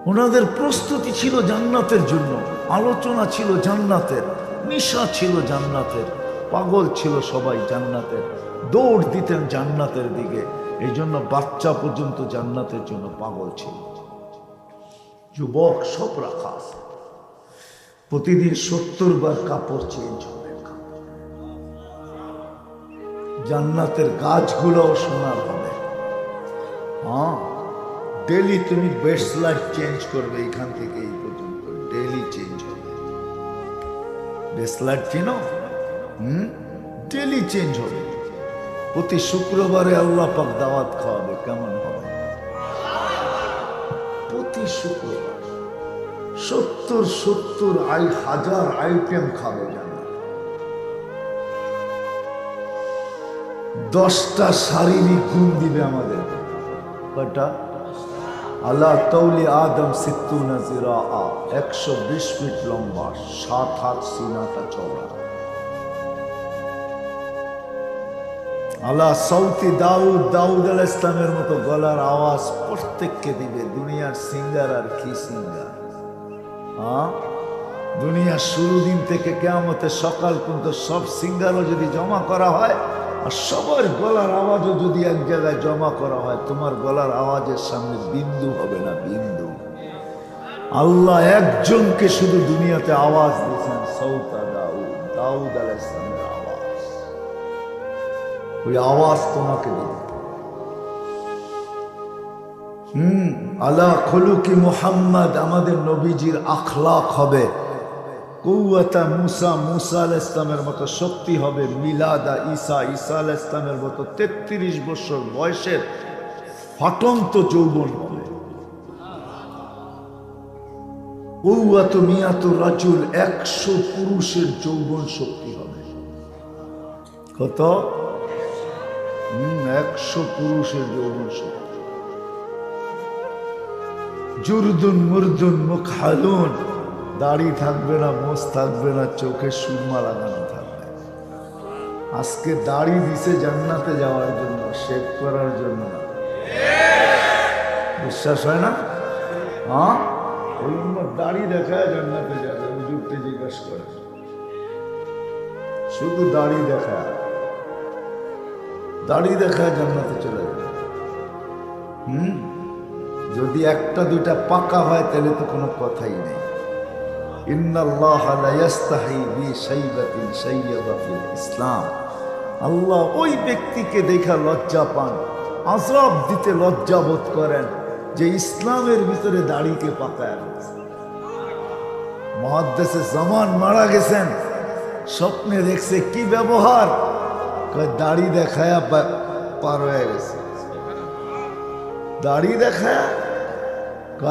ওনাদের প্রস্তুতি ছিল জান্নাতের জন্য, আলোচনা ছিল জান্নাতের, নিশা ছিল জান্নাতের, পাগল ছিল সবাই জান্নাতের, দৌড় দিতেন জান্নাতের দিকে। এই জন্য বাচ্চা পর্যন্ত জান্নাতের জন্য পাগল ছিল। যুবক সব রাখা আছে, প্রতিদিন 70 বার কাপড় চেঞ্জ হবে। জান্নাতের গাছগুলোও সোনার হবে। হ্যাঁ, ডেলি তুমি বেস্ট লাইফ চেঞ্জ করবে, এখান থেকে এই পর্যন্ত ডেলি চেঞ্জ হবে। বেস্ট লাইফ চিনো? ডেলি চেঞ্জ হবে। প্রতি শুক্রবারে আল্লাহ পাক দাওয়াত খাওয়াবে, কেমন হবে? প্রতি শুক্রবার 70,000 আইটেম খাবে জান্নাত। 10টা শারীরিক গুণ দিবে আমাদের। কয়টা? আলা তৌলি আদম 60 জিরা, 120 ফিট লম্বা, 7 হাত সিনাটা চওড়া। আলা সৌতি দাউদ, দাউদ আলাইহিস সালামের মতো গলার আওয়াজ প্রত্যেককে দিবে। দুনিয়ার সিঙ্গার আর কি সিঙ্গার! দুনিয়ার শুরু দিন থেকে কিয়ামতের সকাল পর্যন্ত সব সিঙ্গারও যদি জমা করা হয়, আর সবার গলার আওয়াজও যদি এক জায়গায় জমা করা হয়, তোমার গলার আওয়াজের সামনে বিন্দু হবে না, বিন্দু। আল্লাহ একজনকে শুধু দুনিয়াতে আওয়াজ দিয়েছেন, সৌতা দাউদ, দাউদ আলাইহিস সালামের আওয়াজ। ওই আওয়াজ তোমাকে দিবে। আলা খুলুকি মুহাম্মদ, আমাদের নবীজির আখলাক হবে। কুওয়াতা মুসা, মুসা আলাইহিস সালামের মতো শক্তি হবে। মিলাদা ঈসা, ঈসা আলাইহিস সালামের মতো 33 বছর বয়সের ফাটন্ত যৌবন হবে। কুওয়াতু মিয়াতু রাজুল, 100 পুরুষের যৌবন শক্তি হবে। কত? 100 পুরুষের যৌবন শক্তি। জুরদুন মুরদুন মুখহালুন, দাড়ি থাকবে না, মোছ থাকবে না, চোখে সুরমা লাগানো থাকবে। আজকে দাড়ি দিছে জান্নাতে যাওয়ার জন্য, শেভ করার জন্য না। বিশ্বাস হয় না? হ্যাঁ, ওই দাড়ি দেখায় জান্নাতে যাবে। হুজুরকে জিজ্ঞাসা করে, শুধু দাড়ি দেখায়, দাড়ি দেখায় জান্নাতে চলে যাবে। যদি 1-2টা পাকা হয় তাহলে তো কোনো কথাই নেই। ইন্নাল্লাহা লা ইস্তাহি বিশাইবাতিন শাইয়াবাতিল ইসলাম, আল্লাহ ওই ব্যক্তিকে দেখা লজ্জা পান, আযরাব দিতে লজ্জা বোধ করেন যে ইসলামের ভিতরে দাড়িকে পাকায় রাখছে। মুহাদ্দিসে জামান মারা গেছেন, স্বপ্নে দেখছে কি ব্যবহার, দাড়ি দেখায়া পার হয়ে গেছে। দাড়ি দেখায়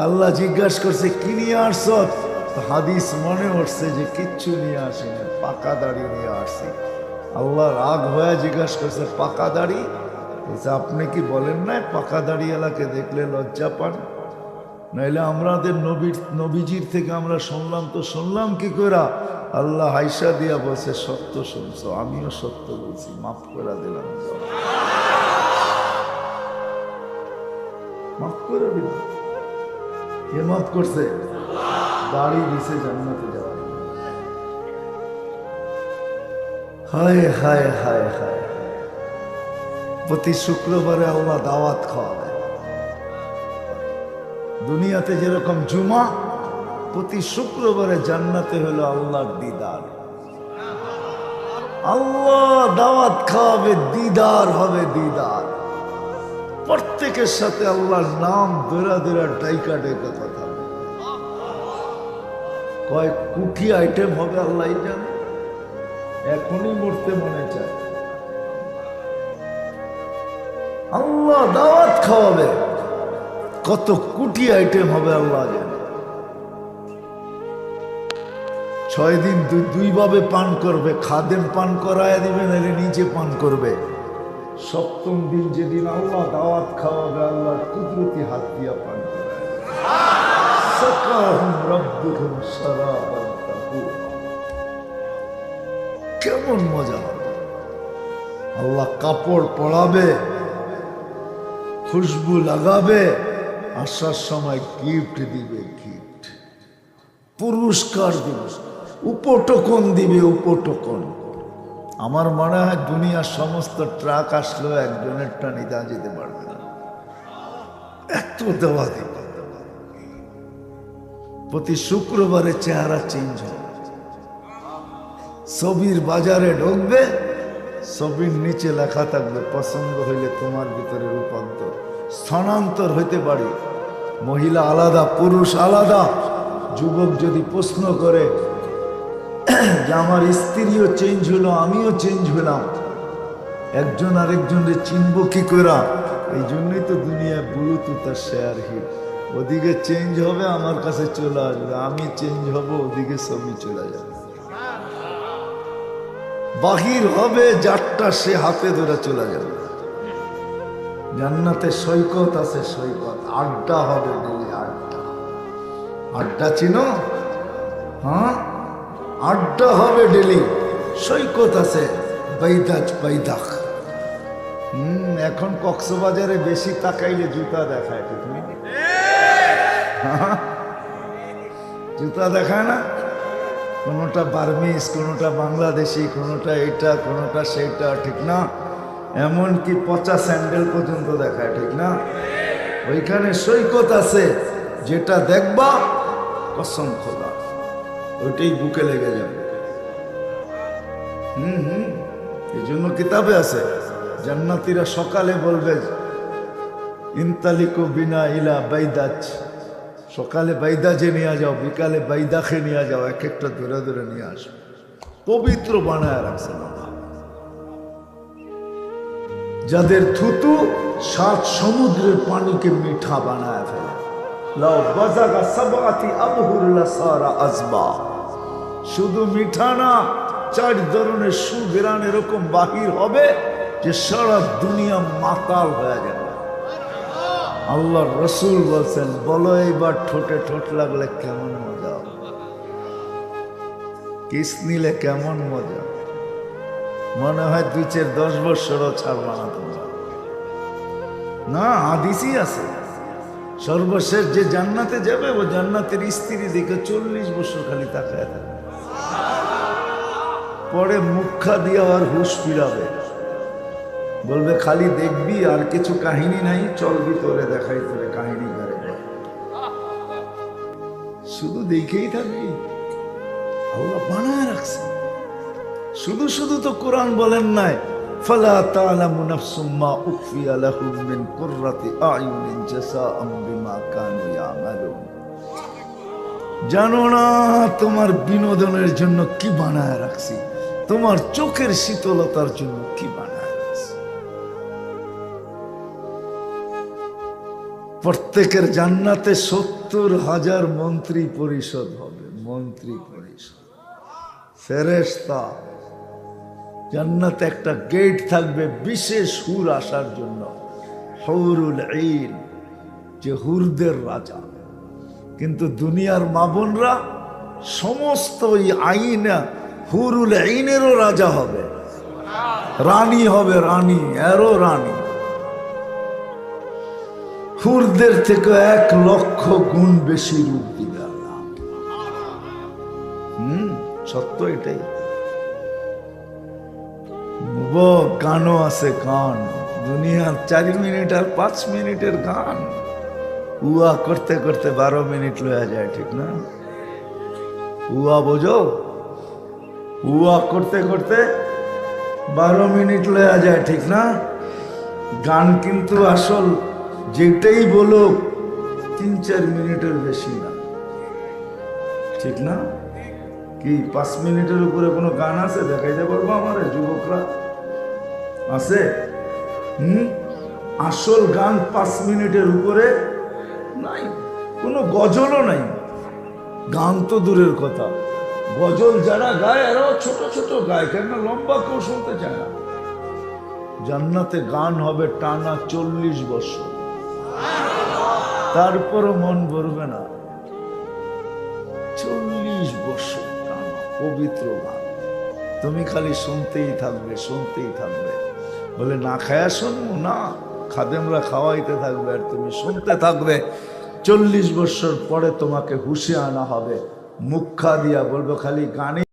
আল্লাহ জিজ্ঞাসা করছে কি নিয়ে আসছ? হাদিস মনে উঠছে যে কিচ্ছু নিয়ে আসেনি, পাকা দাড়ি নিয়ে আসছি। আল্লাহ রাগ হয়ে জিজ্ঞাসা করছে পাকা দাড়ি? বলছে আপনি কি বলেন না পাকা দাড়ি এলাকে দেখলে লজ্জা পান? নাইলে আমাদের নবীজির থেকে আমরা শুনলাম, তো শুনলাম কি করে? আল্লাহ হাইসা দিয়া বলছে সত্য শুনছো, আমিও সত্য বলছি, মাফ করে দিলাম, মাফ করে দিলাম। কে মাফ করছে? দাড়ি দিছে জান্নাতে যাওয়ার। হায় হায় হায় হায়, প্রতি শুক্রবারে আল্লাহ দাওয়াত খাওয়াবে। দুনিয়াতে যেরকম জুমা, প্রতি শুক্রবারে জান্নাতে হলো আল্লাহর দিদার। আল্লাহ দাওয়াত খাওয়াবে, দিদার হবে, দিদার। প্রত্যেকের সাথে আল্লাহর নাম ধরা ধরা ডাইকা ডাইকা কথা বলে। কয় কোটি আইটেম হবে আল্লাহ জানে, এখনই মরতে মনে চায়। আল্লাহ দাওয়াত খাওয়াবে, কত কোটি আইটেম হবে আল্লাহ জানে। 6 দিন দুই ভাবে পান করবে, খাদেম পান করায় দিবে, নাহলে নিজে পান করবে। 7ম দিন যেদিন আল্লাহ দাওয়াত খাওয়াবে, আল্লাহর কুদরতি হাত দিয়া পান করায়। সাকাহুম রাব্বুহুম শারাবান তাহুরা। কেমন মজা হবে! আল্লাহ কাপড় পরাবে, খুশবু লাগাবে, আসার সময় গিফট দিবে, গিফট পুরস্কার দিবে, উপটোকন দিবে, উপটোকন। আমার মনে হয় দুনিয়ার সমস্ত ট্রাক আসলেও একজনের টানিতে যেতে পারবে না, এত দেওয়া দিবে। প্রতি শুক্রবারে চেহারা চেঞ্জ হবে। ছবির বাজারে ঢুকবে, ছবির নিচে লেখা থাকবে পছন্দ হইলে তোমার ভিতরে রূপান্তর, স্থানান্তর হইতে পারে। মহিলা আলাদা, পুরুষ আলাদা। যুবক যদি প্রশ্ন করে যে আমার স্ত্রীও চেঞ্জ হলো, আমিও চেঞ্জ হলাম, একজন আরেকজনের চিনব কি করা? এই জন্যই তো দুনিয়ায় ব্লুটুথ আর শেয়ার হিট। ওদিকে চেঞ্জ হবে, আমার কাছে চলে আসবে, আমি চেঞ্জ হব, ওদিকে ছবি চলে যাবে। বাহির হবে যারটা, সে হাতে ধরে চলে যাবে। জান্নাতে সৈকত আছে, সৈকত, আড্ডা হবে ডেলি, আড্ডা। আড্ডা চিনো? হ্যাঁ, আড্ডা হবে ডেলি। সৈকত আছে, বাইদাজ বাইদাক। এখন কক্সবাজারে বেশি তাকাইলে জুতা দেখায়, ঠিক নেই? জুতা দেখায় না? কোনোটা বার্মিস, কোনোটা বাংলাদেশি, কোনোটা এটা, কোনোটা সেইটা, ঠিক না? এমনকি পচা স্যান্ডেল পর্যন্ত দেখায়, ঠিক না? ওইখানে সৈকত আছে, যেটা দেখবা কসম খোদা ওইটাই বুকে লেগে যাবে। এই জন্য কিতাবে আছে, জান্নাতীরা সকালে বলবে ইনতালিকু বিনা ইলা বাইদাজ, সকালে বাইদাজে নিয়ে যাও, বিকালে বাইদাখে নিয়ে যাও, এক একটা ধরে ধরে নিয়ে আসবে। পবিত্র বানায় রাখছে না। যাদের থুতু 7 সমুদ্রের পানিকে মিঠা বানায় ফেলে। লাউ বাজাগা সাবআতি আবহুর লাসারা আজবা। শুধু মিঠা না, 4 ধরনের সুঘ্রাণ এরকম বাহির হবে যে সারা দুনিয়া মাতাল হয়ে যাবে। আল্লাহ রসুল বলছেন, বলো এইবার ঠোঁটে ঠোঁট লাগলে কেমন মজা হবে, কিস নিলে কেমন মজা। মনে হয় 2-10 বছরও ছাড়বা না তোমরা। না, হাদিসই আছে, সর্বশেষ যে জান্নাতে যাবে ও জান্নাতের স্ত্রী দেখে 40 বছর খালি তাকায় থাকবে, পরে মুখা দিয়ে আর হুশ ফিরাবে, বলবে খালি দেখবি, আর কিছু কাহিনী নাই, চল ভিতরে দেখাই তোরে কাহিনী করে, শুধু দেখেই থাকবি। আল্লাহ বানায় রাখছে। শুধু শুধু তো কোরআন বলেন নাই, ফালা তা'লামু নাফসুম মা উখফিয়া লাহুম মিন কুররাতি আ'য়ুনিন জাযাআম বিমা কানু ইয়ামালুন। জানো না তোমার বিনোদনের জন্য কি বানায় রাখছি, তোমার চোখের শীতলতার জন্য কি বানায় রাখছি। প্রত্যেকের জান্নাতে 70,000 মন্ত্রী পরিষদ হবে, মন্ত্রী পরিষদ, ফেরেশতা। জান্নাতে একটা গেট থাকবে বিশেষ হুর আসার জন্য, হুরুল ঈন, যে হুরদের রাজা। কিন্তু দুনিয়ার মা বোনরা সমস্ত ওই আইনা হুরুল ঈনেরও রাজা হবে, রানী হবে, রানী, এরও রানী। হুরদের থেকে 1 লক্ষ গুণ বেশি রূপ দিবে আল্লাহ। সত্য এটাই। গানও আছে, গান, দুনিয়ার 4 মিনিট আর 5 মিনিটের গান, উয়া করতে করতে 12 মিনিট লয়া যায়, ঠিক না? উয়া বোঝো? উয়া করতে করতে 12 মিনিট লয়া যায়, ঠিক না? গান কিন্তু আসল যেটাই বলো 3-4 মিনিটের বেশি না, ঠিক না? কি 5 মিনিটের উপরে কোনো গান আছে? দেখাইতে পারবো আমার যুবকরা? আছে? আসল গান 5 মিনিটের উপরে নাই, কোনো গজলও নাই। গান তো দূরের কথা, গজল যারা গায় এরাও ছোট ছোট গায়, কেন লম্বা কেউ শুনতে চায় না। জান্নাতে গান হবে টানা 40 বছর, তারপরও মন ভরবে না। 40 বছর টানা পবিত্র গান, তুমি খালি শুনতেই থাকবে, শুনতেই থাকবে। বলে না খায়া শুনবো না, খাদেমরা খাওয়াইতে থাকবে আর তুমি শুনতে থাকবে। 40 বছর পরে তোমাকে হুশে আনা হবে, মুখা দিয়া বলবো খালি গানে